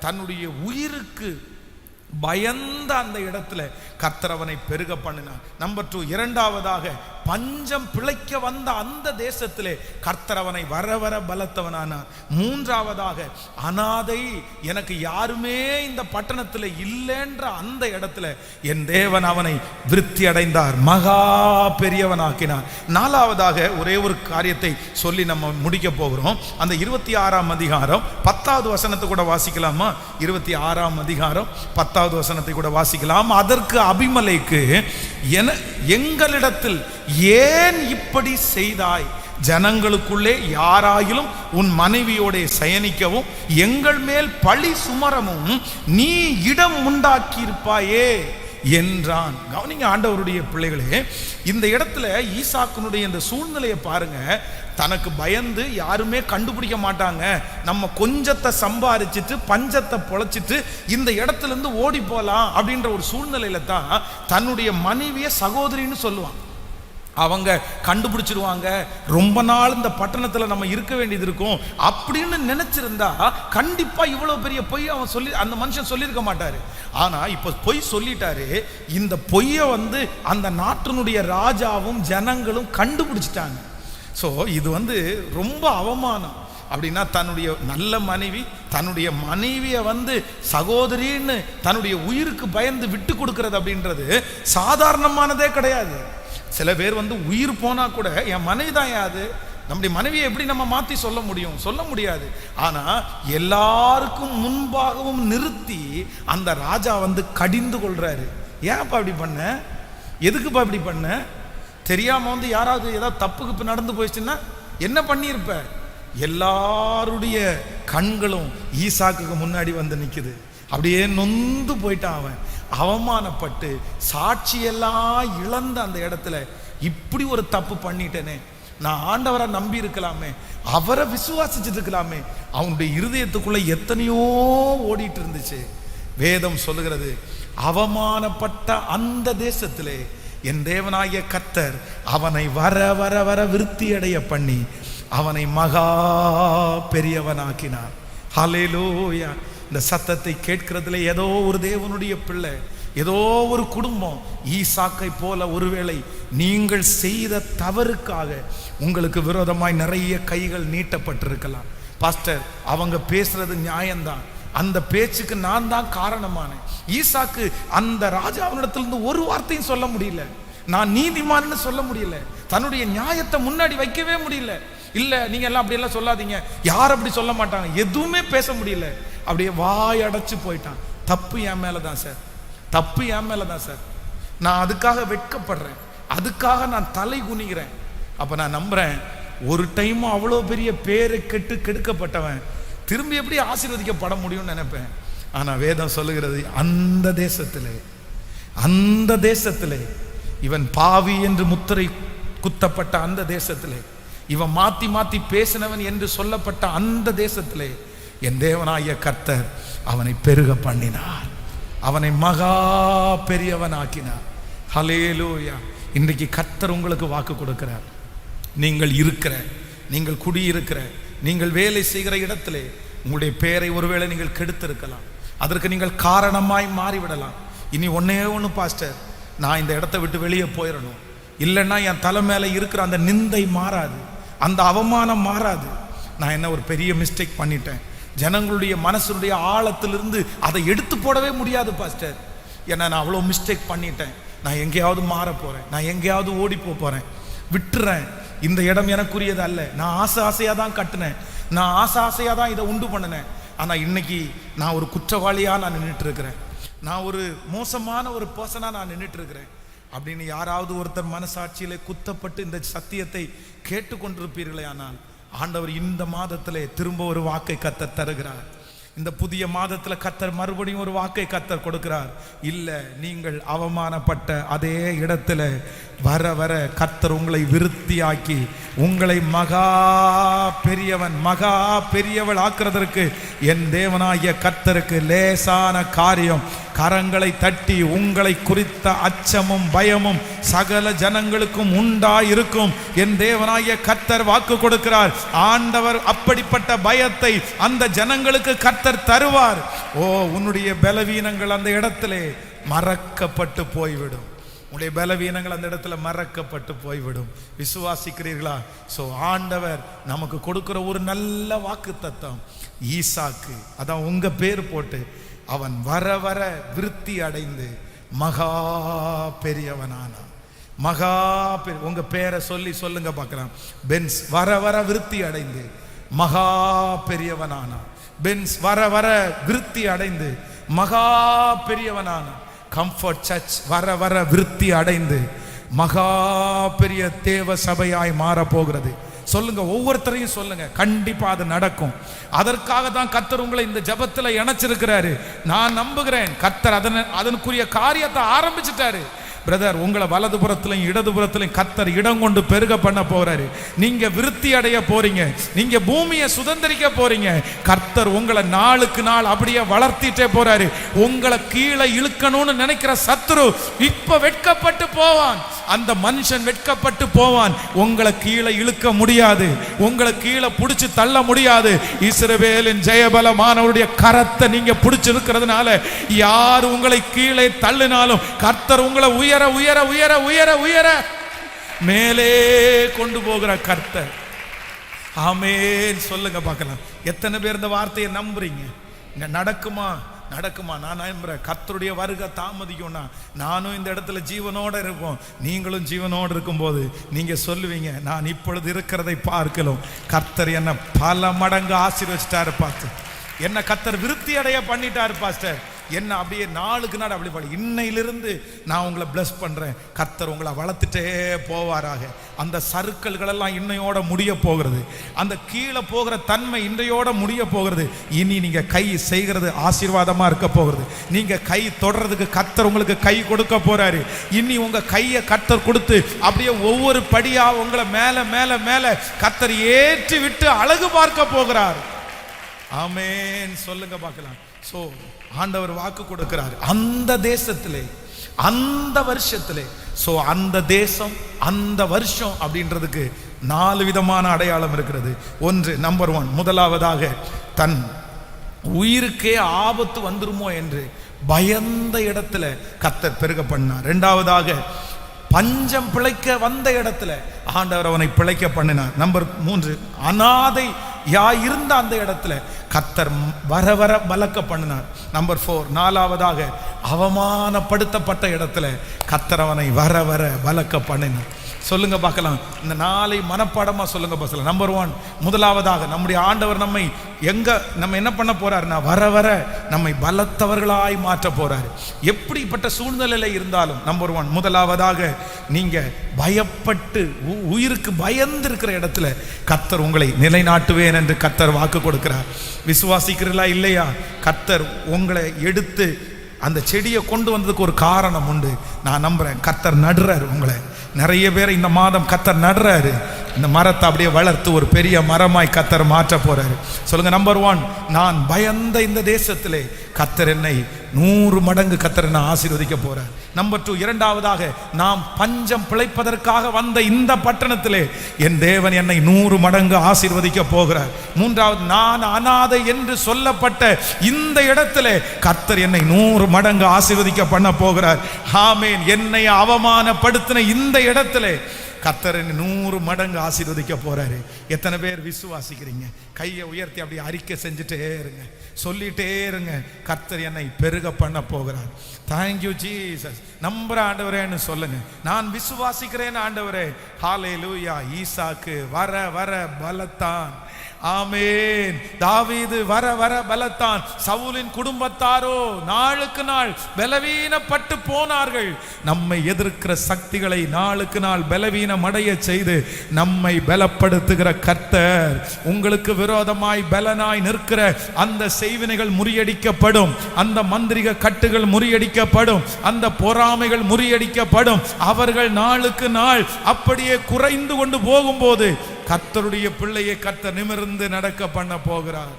[SPEAKER 1] தன்னுடைய உயிருக்கு பயந்த அந்த இடத்துல கர்த்தர் அவனை பெருக பண்ணினார். நம்பர் 2, இரண்டாவதாக பஞ்சம் பிழைக்க வந்த அந்த தேசத்திலே கர்த்தர் அவனை வர வர பலத்தவனானார். மூன்றாவதாக அனாதை, எனக்கு யாருமே இந்த பட்டணத்தில் இல்லைன்ற அந்த இடத்துல என் தேவன் அவனை விருத்தி அடைந்தார், மகா பெரியவனாக்கினார். நாலாவதாக ஒரே ஒரு காரியத்தை சொல்லி நம்ம முடிக்க போகிறோம். அந்த 26ஆம் அதிகாரம் 10வது வசனத்தை கூட வாசிக்கலாமா? 26ஆம் அதிகாரம் 10வது வசனத்தை கூட வாசிக்கலாம். அதற்கு அபிமெலேக்கு, எங்களிடத்தில் ஏன் இப்படி செய்தாய்? ஜனங்களுக்குள்ளே யாராயிலும் உன் மனைவியோட சயனிக்கவும் எங்கள் மேல் பழி சுமரவும் நீ இடம் உண்டாக்கி இருப்பாயே என்றான். கவனிங்க ஆண்டவருடைய பிள்ளைகளே, இந்த இடத்துல ஈசாக்குனுடைய இந்த சூழ்நிலையை பாருங்க. தனக்கு பயந்து யாருமே கண்டுபிடிக்க மாட்டாங்க, நம்ம கொஞ்சத்தை சம்பாரிச்சிட்டு பஞ்சத்தை பொழைச்சிட்டு இந்த இடத்துல இருந்து ஓடி போலாம் அப்படின்ற ஒரு சூழ்நிலையில தான் தன்னுடைய மனைவியை சகோதரின்னு சொல்லுவான். அவங்க கண்டுபிடிச்சிருவாங்க, ரொம்ப நாள் இந்த பட்டணத்தில் நம்ம இருக்க வேண்டியது இருக்கும் அப்படின்னு நினைச்சிருந்தா கண்டிப்பா இவ்வளவு பெரிய பொய் அவன் சொல்லி அந்த மனுஷன் சொல்லியிருக்க மாட்டாரு. ஆனா இப்ப பொய் சொல்லிட்டாரு. இந்த பொய்யை அந்த நாட்டினுடைய ராஜாவும் ஜனங்களும் கண்டுபிடிச்சிட்டாங்க. ஸோ இது ரொம்ப அவமானம். அப்படின்னா தன்னுடைய நல்ல மனைவி தன்னுடைய மனைவியை சகோதரின்னு தன்னுடைய உயிருக்கு பயந்து விட்டு கொடுக்கிறது அப்படின்றது சாதாரணமானதே கிடையாது. சில பேர் உயிர் போனா கூட என் மனைவி தான் யாது, நம்முடைய மனைவியை எப்படி நம்ம மாத்தி சொல்ல முடியும்? சொல்ல முடியாது. ஆனா எல்லாருக்கும் முன்பாகவும் நிறுத்தி அந்த ராஜா கடிந்து கொள்றாரு. ஏன்ப்பா இப்படி பண்ண? எதுக்குப்பா இப்படி பண்ண? தெரியாம யாராவது ஏதாவது தப்புக்கு நடந்து போயிடுச்சுன்னா என்ன பண்ணியிருப்ப? எல்லாருடைய கண்களும் ஈசாக்குக்கு முன்னாடி நிக்குது. அப்படியே நொந்து போயிட்டான் அவன், அவமானப்பட்டு சாட்சியெல்லாம் இழந்த அந்த இடத்துல இப்படி ஒரு தப்பு பண்ணிட்டேனே, நான் ஆண்டவரை நம்பி இருக்கலாமே, அவரை விசுவாசிச்சுட்டு இருக்கலாமே. அவனுடைய இருதயத்துக்குள்ள எத்தனையோ ஓடிட்டு இருந்துச்சு. வேதம் சொல்லுகிறது, அவமானப்பட்ட அந்த தேசத்திலே என் தேவனாகிய கர்த்தர் அவனை வர வர வர விருத்தி அடைய பண்ணி அவனை மகா பெரியவனாக்கினார். ஹல்லேலூயா. இந்த சத்தத்தை கேட்கிறதுல ஏதோ ஒரு தேவனுடைய பிள்ளை, ஏதோ ஒரு குடும்பம் ஈசாக்கை போல ஒருவேளை நீங்கள் செய்த தவறுக்காக உங்களுக்கு விரோதமாய் நிறைய கைகள் நீட்டப்பட்டிருக்கலாம். பாஸ்டர், அவங்க பேசுறது நியாயம்தான், அந்த பேச்சுக்கு நான் தான் காரணமானேன். ஈசாக்கு அந்த ராஜாவினிடத்திலிருந்து ஒரு வார்த்தையும் சொல்ல முடியல, நான் நீதிமான்னு சொல்ல முடியல, தன்னுடைய நியாயத்தை முன்னாடி வைக்கவே முடியல. இல்ல நீங்க எல்லாம் அப்படி எல்லாம் சொல்லாதீங்க, யார் அப்படி சொல்ல மாட்டாங்க, எதுவுமே பேச முடியல. அப்படியே வாய் அடைச்சு போயிட்டான். தப்பு என் மேலதான் சார், தப்பு என் மேலதான் சார், நான் அதுக்காக வெட்கப்படுறேன், அதுக்காக நான் தலை குனிகிறேன். அப்ப நான் நம்புறேன், ஒரு டைம் அவ்வளோ பெரிய பேரை கெடுக்கப்பட்டவன் திரும்பி எப்படி ஆசீர்வதிக்கப்பட முடியும்னு நினைப்பேன். ஆனா வேதம் சொல்லுகிறது, அந்த தேசத்திலே இவன் பாவி என்று முத்திரை குத்தப்பட்ட அந்த தேசத்திலே, இவன் மாத்தி மாத்தி பேசினவன் என்று சொல்லப்பட்ட அந்த தேசத்திலே என் தேவனாகிய கர்த்தர் அவனை பெருக பண்ணினார், அவனை மகா பெரியவன் ஆக்கினார். ஹல்லேலூயா. இன்றைக்கு கர்த்தர் உங்களுக்கு வாக்கு கொடுக்கிறார். நீங்கள் குடியிருக்கிற, நீங்கள் வேலை செய்கிற இடத்திலே உங்களுடைய பெயரை ஒருவேளை நீங்கள் கெடுத்திருக்கலாம், அதற்கு நீங்கள் காரணமாய் மாறிவிடலாம். இனி ஒன்னே ஒன்று, பாஸ்டர், நான் இந்த இடத்தை விட்டு வெளியே போயிடணும், இல்லைன்னா என் தலை மேலே இருக்கிற அந்த நிந்தை மாறாது, அந்த அவமானம் மாறாது. நான் என்ன ஒரு பெரிய மிஸ்டேக் பண்ணிட்டேன், ஜனங்களுடைய மனசுடைய ஆழத்திலிருந்து அதை எடுத்து போடவே முடியாது பாஸ்டர், ஏன்னா நான் அவ்வளோ மிஸ்டேக் பண்ணிட்டேன், நான் எங்கேயாவது மாற போறேன், நான் எங்கேயாவது ஓடி போறேன், விட்டுறேன், இந்த இடம் எனக்குரியது அல்ல, நான் ஆசையாக தான் கட்டினேன், நான் ஆசையாக தான் இதை உண்டு பண்ணினேன். ஆனால் இன்னைக்கு நான் ஒரு குற்றவாளியாக நான் நின்றுட்டு இருக்கிறேன், நான் ஒரு மோசமான ஒரு பர்சனாக நான் நின்றுட்டு இருக்கிறேன் அப்படின்னு யாராவது ஒருத்தர் மனசாட்சியிலே குத்தப்பட்டு இந்த சத்தியத்தை கேட்டுக்கொண்டிருப்பீர்களே, ஆனால் ஆண்டவர் இந்த மாதத்திலே திரும்ப ஒரு வாக்கை கர்த்தர் தருகிறார். இந்த புதிய மாதத்தில் கர்த்தர் மறுபடியும் ஒரு வாக்கை கர்த்தர் கொடுக்கிறார். இல்லை, நீங்கள் அவமானப்பட்ட அதே இடத்துல வர வர கர்த்தர் உங்களை விருத்தியாக்கி உங்களை மகா பெரியவன் மகா பெரியவள் ஆக்குறதற்கு என் தேவனாகிய கர்த்தருக்கு லேசான காரியம் கரங்களை தட்டி, உங்களை குறித்த அச்சமும் பயமும் சகல ஜனங்களுக்கும் உண்டாயிருக்கும். என் தேவனாகிய கர்த்தர் வாக்கு கொடுக்கிறார். ஆண்டவர் அப்படிப்பட்ட பயத்தை அந்த ஜனங்களுக்கு கர்த்தர் தருவார். ஓ, உன்னுடைய பலவீனங்கள் அந்த இடத்திலே மறக்கப்பட்டு போய்விடும். உடைய பலவீனங்கள் அந்த இடத்துல மறக்கப்பட்டு போய்விடும். விசுவாசிக்கிறீர்களா? சோ ஆண்டவர் நமக்கு கொடுக்கிற ஒரு நல்ல வாக்குத்தத்தம், ஈசாக்கு, அதான் உங்க பேர் போட்டு, அவன் வர வர விருத்தி அடைந்து மகா பெரியவனானான். மகா பெரிய, உங்க பேரை சொல்லி சொல்லுங்க பார்க்கலாம். பென்ஸ் வர வர விருத்தி அடைந்து மகா பெரியவனானான். பென்ஸ் வர வர விருத்தி அடைந்து மகா பெரியவனானான். கம்ஃபர்ட் சர்ச் வர வர விருத்தி அடைந்து மகா பெரிய தேவ சபையாய் மாற போகிறது. சொல்லுங்க, ஒவ்வொருத்தரையும் சொல்லுங்க, கண்டிப்பா அது நடக்கும். அதற்காக தான் கர்த்தர் உங்களை இந்த ஜெபத்துல இணைச்சிருக்கிறாரு. நான் நம்புகிறேன் கர்த்தர் அதனுக்குரிய காரியத்தை ஆரம்பிச்சிட்டாரு. பிரதர், உங்களை வலதுபுறத்திலையும் இடதுபுறத்திலையும் கர்த்தர் இடம் கொண்டு பெருக பண்ண போறாரு. நீங்க விருத்தி அடைய போறீங்க. நீங்க பூமியை சுதந்திரிக்க போறீங்க. கர்த்தர் உங்களை நாளுக்கு நாள் அப்படியே வளர்த்திட்டே போறாரு. உங்களை கீழே இழுக்கணும்னு நினைக்கிற சத்துரு இப்ப வெட்கப்பட்டு போவான். அந்த மனுஷன் வெட்கப்பட்டு போவான். உங்களை கீழே இழுக்க முடியாது, உங்களை கீழே பிடிச்சு தள்ள முடியாது. இஸ்ரவேலின் ஜெயபலமானவருடைய கரத்தை நீங்க பிடிச்சு இருக்கிறதுனால யார் உங்களை கீழே தள்ளினாலும் கர்த்தர் உங்களை உயர உயர உயர உயர உயர மேலே கொண்டு போகிற கர்த்தர். ஆமென் சொல்லுங்க பார்க்கலாம். எத்தனை பேர் இந்த வார்த்தையை நம்புறீங்க? நடக்குமா? நடக்குமா? நான் நம்புறேன். கர்த்தருடைய வருகை தாமதிக்கும்னா நானும் இந்த இடத்துல ஜீவனோட இருப்போம். நீங்களும் ஜீவனோடு இருக்கும்போது நீங்க சொல்லுவீங்க, நான் இப்பொழுது இருக்கிறதை பார்க்கலாம் கர்த்தர் என்ன பல மடங்கு ஆசீர்வதிச்சிட்டாரு. பார்த்து என்ன கர்த்தர் விருத்தி அடைய பண்ணிட்டாரு பாஸ்டர். என்ன அப்படியே நாளுக்கு நாள் அப்படி பாடு. இன்னையிலிருந்து நான் உங்களை பிளஸ் பண்றேன். கர்த்தர் உங்களை வளர்த்துட்டே போவாராக. அந்த சறுக்கல்கள் எல்லாம் இன்னையோட முடிய போகிறது. அந்த கீழே போகிற தன்மை இன்றையோட முடிய போகிறது. இனி நீங்க கை செய்கிறது ஆசீர்வாதமா இருக்க போகிறது. நீங்க கை தொடர்றதுக்கு கர்த்தர் உங்களுக்கு கை கொடுக்க போறாரு. இனி உங்க கையை கர்த்தர் கொடுத்து அப்படியே ஒவ்வொரு படியா உங்களை மேல மேல மேல கர்த்தர் ஏற்றி விட்டு அழகு பார்க்க போகிறார். ஆமென் சொல்லுங்க பார்க்கலாம். சோ ஆண்டவர் வாக்கு கொடுக்கிறார். அந்த தேசத்திலே, அந்த வருஷத்திலே, சோ அந்த தேசம் அந்த வருஷம் அப்படின்றதுக்கு 4 விதமான அடையாளம் இருக்கிறது. ஒன்று, நம்பர் 1, முதலாவதாக தன் உயிருக்கே ஆபத்து வந்துருமோ என்று பயந்த இடத்துல கர்த்தர் பெருக பண்ணார். இரண்டாவதாக பஞ்சம் பிழைக்க வந்த இடத்துல ஆண்டவர் அவனை பிழைக்க பண்ணினார். நம்பர் 3, அனாதை இருந்த அந்த இடத்துல கர்த்தர் வர வர பலக்க பண்ணினார். நம்பர் 4, நாலாவதாக அவமானப்படுத்தப்பட்ட இடத்துல கர்த்தர் அவனை வர வர பலக்க பண்ணினார். சொல்லுங்க பார்க்கலாம். இந்த 4 மனப்பாடமா சொல்லுங்க பார்க்கலாம். நம்பர் 1, முதலாவதாக நம்முடைய ஆண்டவர் நம்ம என்ன பண்ண போறாருன்னா வர வர நம்மை பலத்தவர்களாய் மாற்ற போறாரு. எப்படிப்பட்ட சூழ்நிலையில இருந்தாலும் நம்பர் 1, முதலாவதாக நீங்க பயப்பட்டு உயிருக்கு பயந்து இருக்கிற இடத்துல கர்த்தர் உங்களை நிலைநாட்டுவேன் என்று கர்த்தர் வாக்கு கொடுக்கிறார். விசுவாசிக்கிறீர்களா இல்லையா? கர்த்தர் உங்களை எடுத்து அந்த செடியை கொண்டு வந்ததுக்கு ஒரு காரணம் உண்டு. நான் நம்புறேன் கர்த்தர் நடுறாரு உங்களை. நிறைய பேர் இந்த மாதம் கர்த்தர் நடுறாரு. இந்த மரத்தை அப்படியே வளர்த்து ஒரு பெரிய மரமாய் கர்த்தர் மாற்ற போறாரு. சொல்லுங்க, நம்பர் 1, நான் பயந்த இந்த தேசத்திலே கர்த்தர் என்னை 100 மடங்கு கர்த்தர் என்னை ஆசீர்வதிக்க போறார். நம்பர் 2, இரண்டாவதாக நாம் பஞ்சம் பிழைப்பதற்காக வந்த இந்த பட்டணத்திலே என் தேவன் என்னை 100 மடங்கு ஆசீர்வதிக்க போகிறார். மூன்றாவது, நான் அனாதை என்று சொல்லப்பட்ட இந்த இடத்திலே கர்த்தர் என்னை 100 மடங்கு ஆசீர்வதிக்க பண்ண போகிறார். ஆமென். என்னை அவமானப்படுத்தின இந்த இடத்திலே கர்த்தர் 100 மடங்கு ஆசீர்வதிக்க போறாரு. எத்தனை பேர் விசுவாசிக்கிறீங்க? கையை உயர்த்தி அப்படி அறிக்கை செஞ்சுட்டே இருங்க, சொல்லிட்டே இருங்க. கர்த்தர் என்னை பெருக பண்ண போகிறார். Thank you Jesus. நம்புற ஆண்டவரேன்னு சொல்லுங்க. நான் விசுவாசிக்கிறேன் ஆண்டவரே. ஹல்லேலூயா. ஈசாக்கு வர வர பலத்தான். ஆமென். தாவீது வர வர பலத்தான். சவுலின் குடும்பத்தாரோ நாளுக்கு நாள் பலவீனப்பட்டு போனார்கள். நம்மை எதிர்க்கிற சக்திகளை நாளுக்கு நாள் பலவீனம் அடைய செய்து நம்மை பலப்படுத்துகிற கர்த்தர் உங்களுக்கு விரோதமாய் பலனாய் நிற்கிற அந்த செய்வினைகள் முறியடிக்கப்படும். அந்த மந்திரிக கட்டுகள் முறியடிக்கப்படும். அந்த பொறாமைகள் முறியடிக்கப்படும். அவர்கள் நாளுக்கு நாள் அப்படியே குறைந்து கொண்டு போகும்போது கர்த்தருடைய பிள்ளையை கர்த்தர் நிமிர்ந்து நடக்க பண்ண போகிறார்.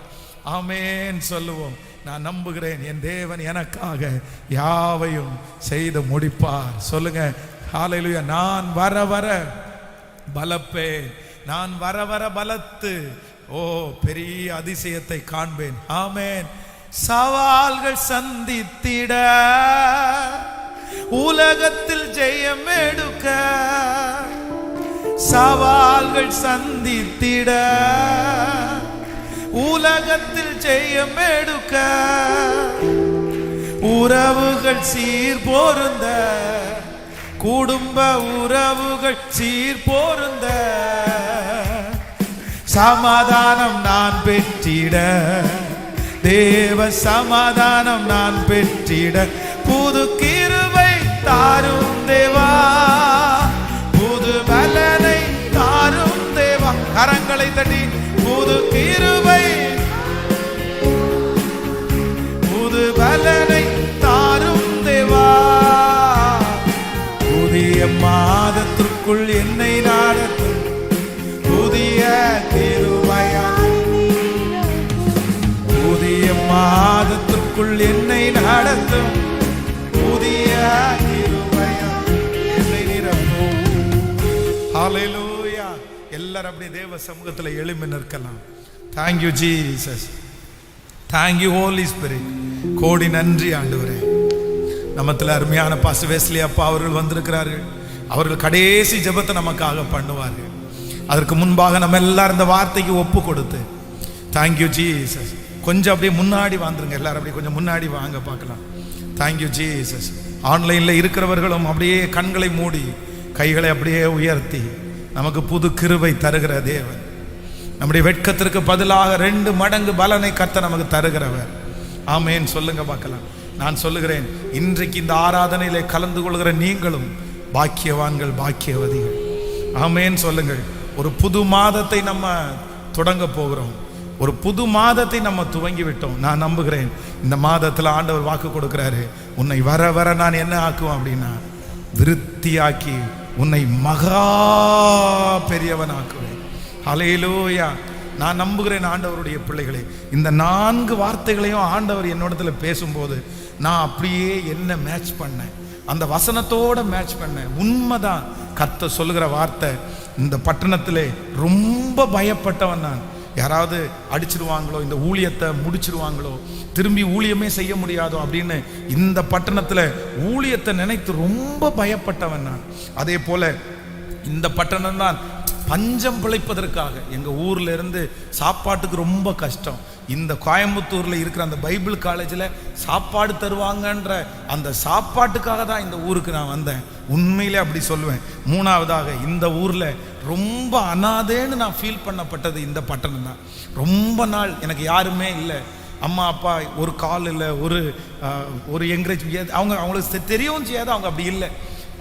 [SPEAKER 1] ஆமென் சொல்லுவோம். நான் நம்புகிறேன் என் தேவன் எனக்காக யாவையும் செய்து முடிப்பார். சொல்லுங்க ஹல்லேலூயா. நான் வர வர பலப்பேன், நான் வர வர பலத்து பெரிய அதிசயத்தை காண்பேன். ஆமென். சவால்கள் சந்தித்திட, உலகத்தில் ஜெயம் எடுக்க, சவால்கள் சந்தித்திட, உலகத்தில் ஜெயம் எடுக்க, உறவுகள் சீர் பொருந்த, குடும்ப உறவுகள் சீர் பொருந்த, சமாதானம் நான் பெற்றிட, தேவ சமாதானம் நான் பெற்றிட, புது கிருபை தாரும் தேவா, புது பலனை தாரும் தேவா. கரங்களை தட்டி புது கிருபை, புது பலனை தாரும் தேவா. புதிய மாதத்திற்குள் என்னை நடத்தும் புதிய கிருபையாய், புதிய மாதத்திற்குள் என்னை நடத்தும் புதிய கிருபையாய் என்னை நிரப்பும். ஹல்லேலூயா. எல்லாரும் அப்படியே தேவ சமூகத்தில் எழும்பி நிற்கலாம். Thank you Jesus, thank you Holy Spirit. கோடி நன்றி ஆண்டவரே. நமத்தில் அருமையான பாஸ்டர் வெஸ்லி அப்பா அவர்கள் வந்திருக்கிறார்கள். அவர்கள் கடைசி ஜெபத்தை நமக்காக பண்ணுவார்கள். அதற்கு முன்பாக நம்ம எல்லாரும் இந்த வார்த்தைக்கு ஒப்பு கொடுத்து தேங்க்யூ ஜீசஸ். கொஞ்சம் அப்படியே முன்னாடி வந்துருங்க, எல்லாரும் அப்படியே கொஞ்சம் முன்னாடி வாங்க பார்க்கலாம். Thank you Jesus. ஆன்லைனில் இருக்கிறவர்களும் அப்படியே கண்களை மூடி கைகளை அப்படியே உயர்த்தி, நமக்கு புது கிருபை தருகிற தேவன், நம்முடைய வெட்கத்திற்கு பதிலாக 2 மடங்கு பலனை கர்த்தர் நமக்கு தருகிறவர். ஆமேன் சொல்லுங்க பார்க்கலாம். நான் சொல்லுகிறேன், இன்றைக்கு இந்த ஆராதனையிலே கலந்து கொள்கிற நீங்களும் பாக்கியவான்கள், பாக்கியவதிகள். ஆமேன் சொல்லுங்கள். ஒரு புது மாதத்தை நம்ம தொடங்க போகிறோம். ஒரு புது மாதத்தை நம்ம துவங்கி விட்டோம். நான் நம்புகிறேன் இந்த மாதத்தில் ஆண்டவர் வாக்கு கொடுக்கிறாரு, உன்னை வர வர நான் என்ன ஆக்குவேன் அப்படின்னா, விருத்தியாக்கி உன்னை மகா பெரியவன் ஆக்குவேன். ஹல்லேலூயா. நான் நம்புகிறேன் ஆண்டவருடைய பிள்ளைகளே, இந்த 4 வார்த்தைகளையும் ஆண்டவர் என்னோடத்துல பேசும்போது நான் அப்படியே என்ன மேட்ச் பண்ணேன், அந்த வசனத்தோட மேட்ச் பண்ணேன். உண்மைதான் கர்த்தர் சொல்லுகிற வார்த்தை. இந்த பட்டணத்திலே ரொம்ப பயப்பட்டவன் நான். யாராவது அடிச்சிருவாங்களோ, இந்த ஊழியத்தை முடிச்சிருவாங்களோ, திரும்பி ஊழியமே செய்ய முடியாதோ அப்படின்னு இந்த பட்டணத்தில் ஊழியத்தை நினைத்து ரொம்ப பயப்பட்டவன் நான். அதே போல இந்த பட்டணம் தான் பஞ்சம் பிழைப்பதற்காக, எங்கள் ஊரில் இருந்து சாப்பாட்டுக்கு ரொம்ப கஷ்டம். இந்த கோயம்புத்தூரில் இருக்கிற அந்த பைபிள் காலேஜில் சாப்பாடு தருவாங்கன்ற அந்த சாப்பாட்டுக்காக தான் இந்த ஊருக்கு நான் வந்தேன். உண்மையிலே அப்படி சொல்லுவேன். 3வதாக இந்த ஊரில் ரொம்ப அனாதேன்னு நான் ஃபீல் பண்ணப்பட்டது இந்த பட்டணம் தான். ரொம்ப நாள் எனக்கு யாருமே இல்லை, அம்மா அப்பா ஒரு கால் இல்லை, ஒரு என்கரேஜ், அவங்களுக்கு தெரியவும் செய்யாது, அவங்க அப்படி இல்லை,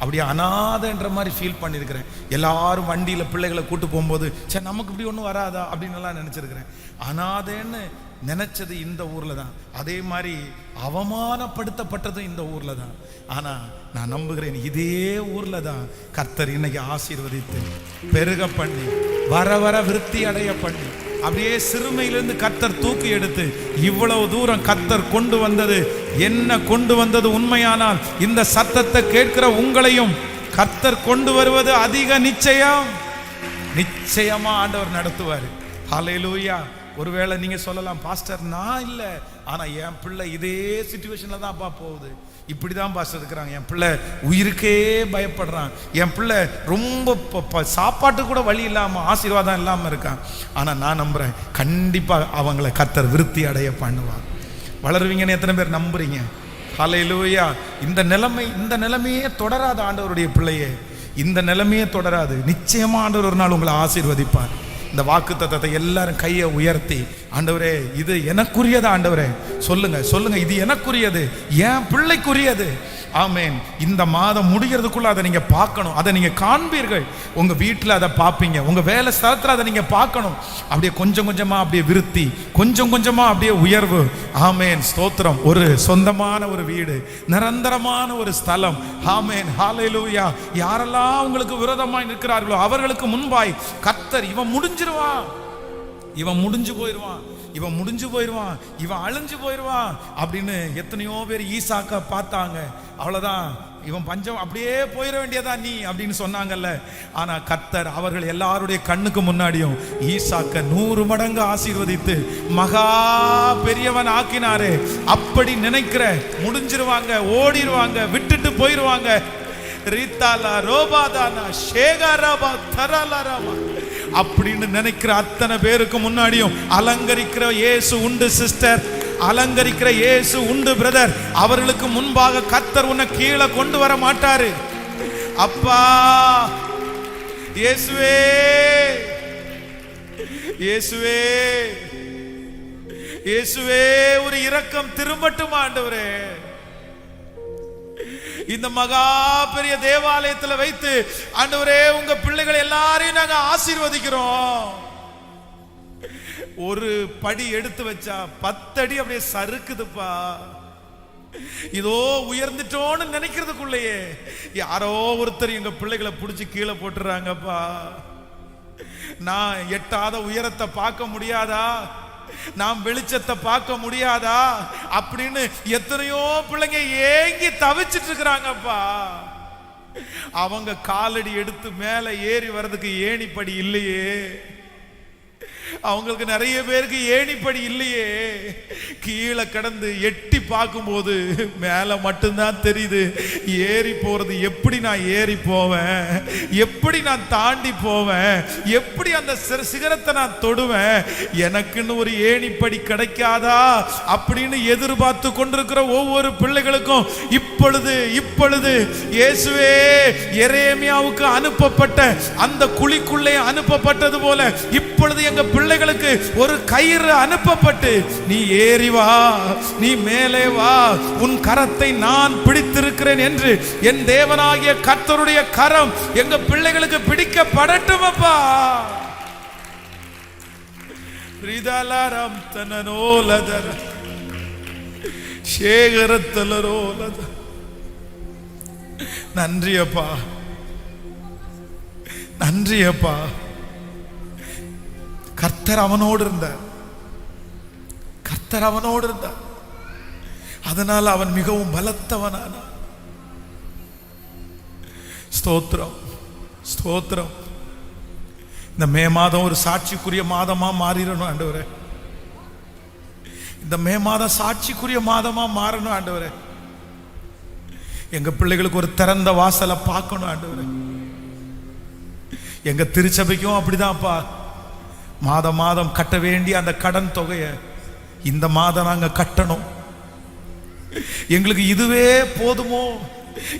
[SPEAKER 1] அப்படியே அனாதைன்ற மாதிரி ஃபீல் பண்ணியிருக்கிறேன். எல்லாரும் வண்டியில் பிள்ளைகளை கூட்டு போகும்போது சரி நமக்கு இப்படி ஒன்றும் வராதா அப்படின்னு எல்லாம் நினச்சிருக்கிறேன். அனாதைன்னு நினைச்சது இந்த ஊரில் தான். அதே மாதிரி அவமானப்படுத்தப்பட்டதும் இந்த ஊரில் தான். ஆனால் நான் நம்புகிறேன் இதே ஊரில் தான் கர்த்தர் இன்னைக்கு ஆசீர்வதித்து பெருக பண்ணி வர வர விருத்தி அடைய பண்ணி அப்படியே சிறுமையிலிருந்து கர்த்தர் தூக்கி எடுத்து இவ்வளவு தூரம் கர்த்தர் கொண்டு வந்தது என்ன கொண்டு வந்தது உண்மையானால் இந்த சத்தத்தை கேட்கிற உங்களையும் கர்த்தர் கொண்டு வருவது அதிக நிச்சயம். நிச்சயமா ஆண்டவர் நடத்துவார். ஹல்லேலூயா. ஒருவேளை நீங்க சொல்லலாம், பாஸ்டர் நான் இல்லை, ஆனா என் பிள்ளை இதே சிச்சுவேஷன்ல தான் அப்பா போகுது, இப்படிதான் பாஸ்டர் இருக்கிறாங்க, என் பிள்ளை உயிருக்கே பயப்படுறான், என் பிள்ளை ரொம்ப சாப்பாட்டு கூட வழி இல்லாம ஆசீர்வாதம் இல்லாம இருக்கான். ஆனா நான் நம்புறேன் கண்டிப்பா அவங்களை கர்த்தர் விருத்தி அடைய பண்ணுவார். வளருவீங்கன்னு எத்தனை பேர் நம்புறீங்க? ஹல்லேலூயா. இந்த நிலைமையே தொடராது ஆண்டவருடைய பிள்ளையே, இந்த நிலைமையே தொடராது. நிச்சயமா ஆண்டவர் ஒரு நாள் உங்களை ஆசீர்வதிப்பார். இந்த வாக்குத்தத்தத்தை எல்லாரும் கையை உயர்த்தி, ஆண்டவரே இது எனக்குரியது, ஆண்டவரே சொல்லுங்க இது எனக்குரியது, என் பிள்ளைக்குரியது. ஆமேன். இந்த மாதம் முடிகிறதுக்குள்ள அதை நீங்க பார்க்கணும், அதை நீங்க காண்பீர்கள். உங்க வீட்டில் அதை பார்ப்பீங்க, உங்க வேலை ஸ்தலத்தில் அதை நீங்க பார்க்கணும். அப்படியே கொஞ்சம் கொஞ்சமா அப்படியே விருத்தி, கொஞ்சம் கொஞ்சமா அப்படியே உயர்வு. ஆமேன். ஸ்தோத்திரம். ஒரு சொந்தமான ஒரு வீடு, நிரந்தரமான ஒரு ஸ்தலம். ஆமேன். ஹல்லேலூயா. யாரெல்லாம் உங்களுக்கு விரோதமாய் நிற்கிறார்களோ அவர்களுக்கு முன்பாய் கர்த்தர் இவன் முடிஞ்சிருவான், இவன் முடிஞ்சு போயிடுவான், இவன் முடிஞ்சு போயிடுவான், இவன் அழிஞ்சு போயிடுவான் அப்படின்னு எத்தனையோ பேர் ஈசாக்க பார்த்தாங்க. அவ்வளவுதான், இவன் பஞ்சம் அப்படியே போயிட வேண்டியதா நீ அப்படின்னு சொன்னாங்கல்ல. ஆனா கர்த்தர் அவர்கள் எல்லாருடைய கண்ணுக்கு முன்னாடியும் ஈசாக்க 100 மடங்கு ஆசீர்வதித்து மகா பெரியவன் ஆக்கினாரே. அப்படி நினைக்கிற முடிஞ்சிருவாங்க, ஓடிடுவாங்க, விட்டுட்டு போயிடுவாங்க. ரீதாலா ரோபாதானா ஷேகாராபா தரலாராபா அப்படின்னு நினைக்கிற அத்தனை பேருக்கு முன்னாடியும் அலங்கரிக்கிற இயேசு உண்டு சிஸ்டர், அலங்கரிக்கிற இயேசு உண்டு பிரதர். அவர்களுக்கு முன்பாக கர்த்தர் உன்னை கீழே கொண்டு வர மாட்டாரு. அப்பா இயேசுவே, இயேசுவே, இயேசுவே, ஒரு இரக்கம் திரும்பட்டும் ஆண்டவரே. இந்த மகா பெரிய தேவாலயத்தில் வைத்து ஆண்டவரே உங்க பிள்ளைகள் எல்லாரையும் நாங்க ஆசீர்வதிக்கிறோம். ஒரு படி எடுத்து வச்சா 10 அடி அப்படியே சறுக்குதுப்பா. இதோ உயர்ந்துட்டோன்னு நினைக்கிறதுக்குள்ளேயே யாரோ ஒருத்தர் எங்க பிள்ளைகளை பிடிச்சி கீழே போட்டுறாங்கப்பா. நான் எட்டாத உயரத்தை பார்க்க முடியாதா, நாம் வெளிச்சத்தை பார்க்க முடியாதா அப்படின்னு எத்தனையோ பிள்ளைங்க ஏங்கி தவிச்சிட்டு இருக்கிறாங்கப்பா. அவங்க காலடி எடுத்து மேல ஏறி வர்றதுக்கு ஏணிப்படி இல்லையே, அவங்களுக்கு நிறைய பேருக்கு ஏணிப்படி இல்லையே. கீழே கடந்து எட்டி பார்க்கும்போது மேல மட்டும்தான் தெரியுது. ஏறி போறது எப்படி நான் ஏறி போவேன், எப்படி நான் தாண்டி போவேன், எப்படி அந்த சிகரத்தை நான் தொடுவேன், எனக்குன்னு ஒரு ஏணிப்படி கிடைக்காதா அப்படின்னு எதிர்பார்த்து கொண்டிருக்கிற ஒவ்வொரு பிள்ளைகளுக்கும் இப்பொழுது இப்பொழுது இயேசுவே எரேமியாவுக்கு அனுப்பப்பட்ட அந்த குழிக்குள்ளே அனுப்பப்பட்டது போல இப்பொழுது எங்க பிள்ளைகளுக்கு ஒரு கயிறு அனுப்பப்பட்டு நீ ஏறி வா, நீ மேலே வா, உன் கரத்தை நான் பிடித்திருக்கிறேன் என்று என் தேவனாகிய கர்த்தருடைய கரம் எங்க பிள்ளைகளுக்கு பிடிக்கப்படட்டும் அப்பா. ரிதலரம் தனனோலதர சேகரத்தலரோலத. நன்றி அப்பா, நன்றி அப்பா. கர்த்தர் அவனோடு இருந்தார், கர்த்தர் அவனோடு இருந்தார். அதனால் அவன் மிகவும் பலத்தவனானான். ஸ்தோத்திரம், ஸ்தோத்திரம். இந்த மே மாதம் ஒரு சாட்சிக்குரிய மாதமா மாறிடணும் ஆண்டவரே. இந்த மே மாதம் சாட்சிக்குரிய மாதமா மாறணும் ஆண்டவரே. எங்க பிள்ளைகளுக்கு ஒரு திறந்த வாசலை பார்க்கணும் ஆண்டவரே. எங்க திருச்சபைக்கும் அப்படிதான்ப்பா. மாதம் மாதம் கட்ட வேண்டிய அந்த கடன் தொகையை இந்த மாதம் நாங்க கட்டணும். எங்களுக்கு இதுவே போதுமோ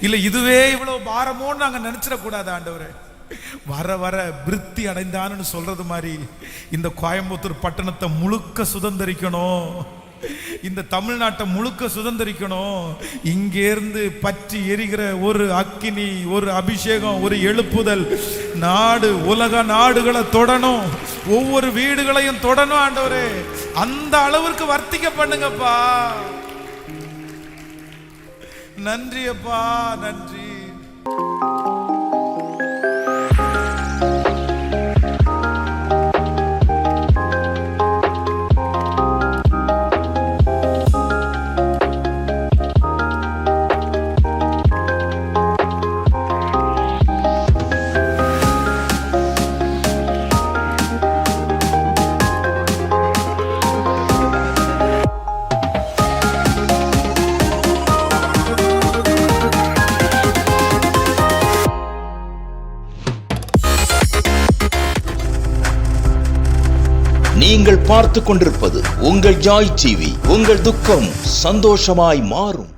[SPEAKER 1] இல்ல இதுவே இவ்வளவு பாரமோன்னு நாங்க நினைச்சிடக்கூடாது ஆண்டவரே. வர வர விருத்தி அடைந்தான்னு சொல்றது மாதிரி இந்த கோயம்புத்தூர் பட்டணத்தை முழுக்க சுதந்திரிக்கணும், இந்த தமிழ்நாட்டை முழுக்க சுதந்திரிக்கணும். இங்கேருந்து பற்றி எரிகிற ஒரு அக்கினி, ஒரு அபிஷேகம், ஒரு எழுப்புதல் நாடு உலக நாடுகளை தொடணும், ஒவ்வொரு வீடுகளையும் தொடணும் ஆண்டவரே. அந்த அளவிற்கு வர்த்திக்க பண்ணுங்கப்பா. நன்றி அப்பா, நன்றி.
[SPEAKER 2] நீங்கள் பார்த்து கொண்டிருப்பது உங்கள் ஜாய் டிவி. உங்கள் துக்கம் சந்தோஷமாய் மாறும்.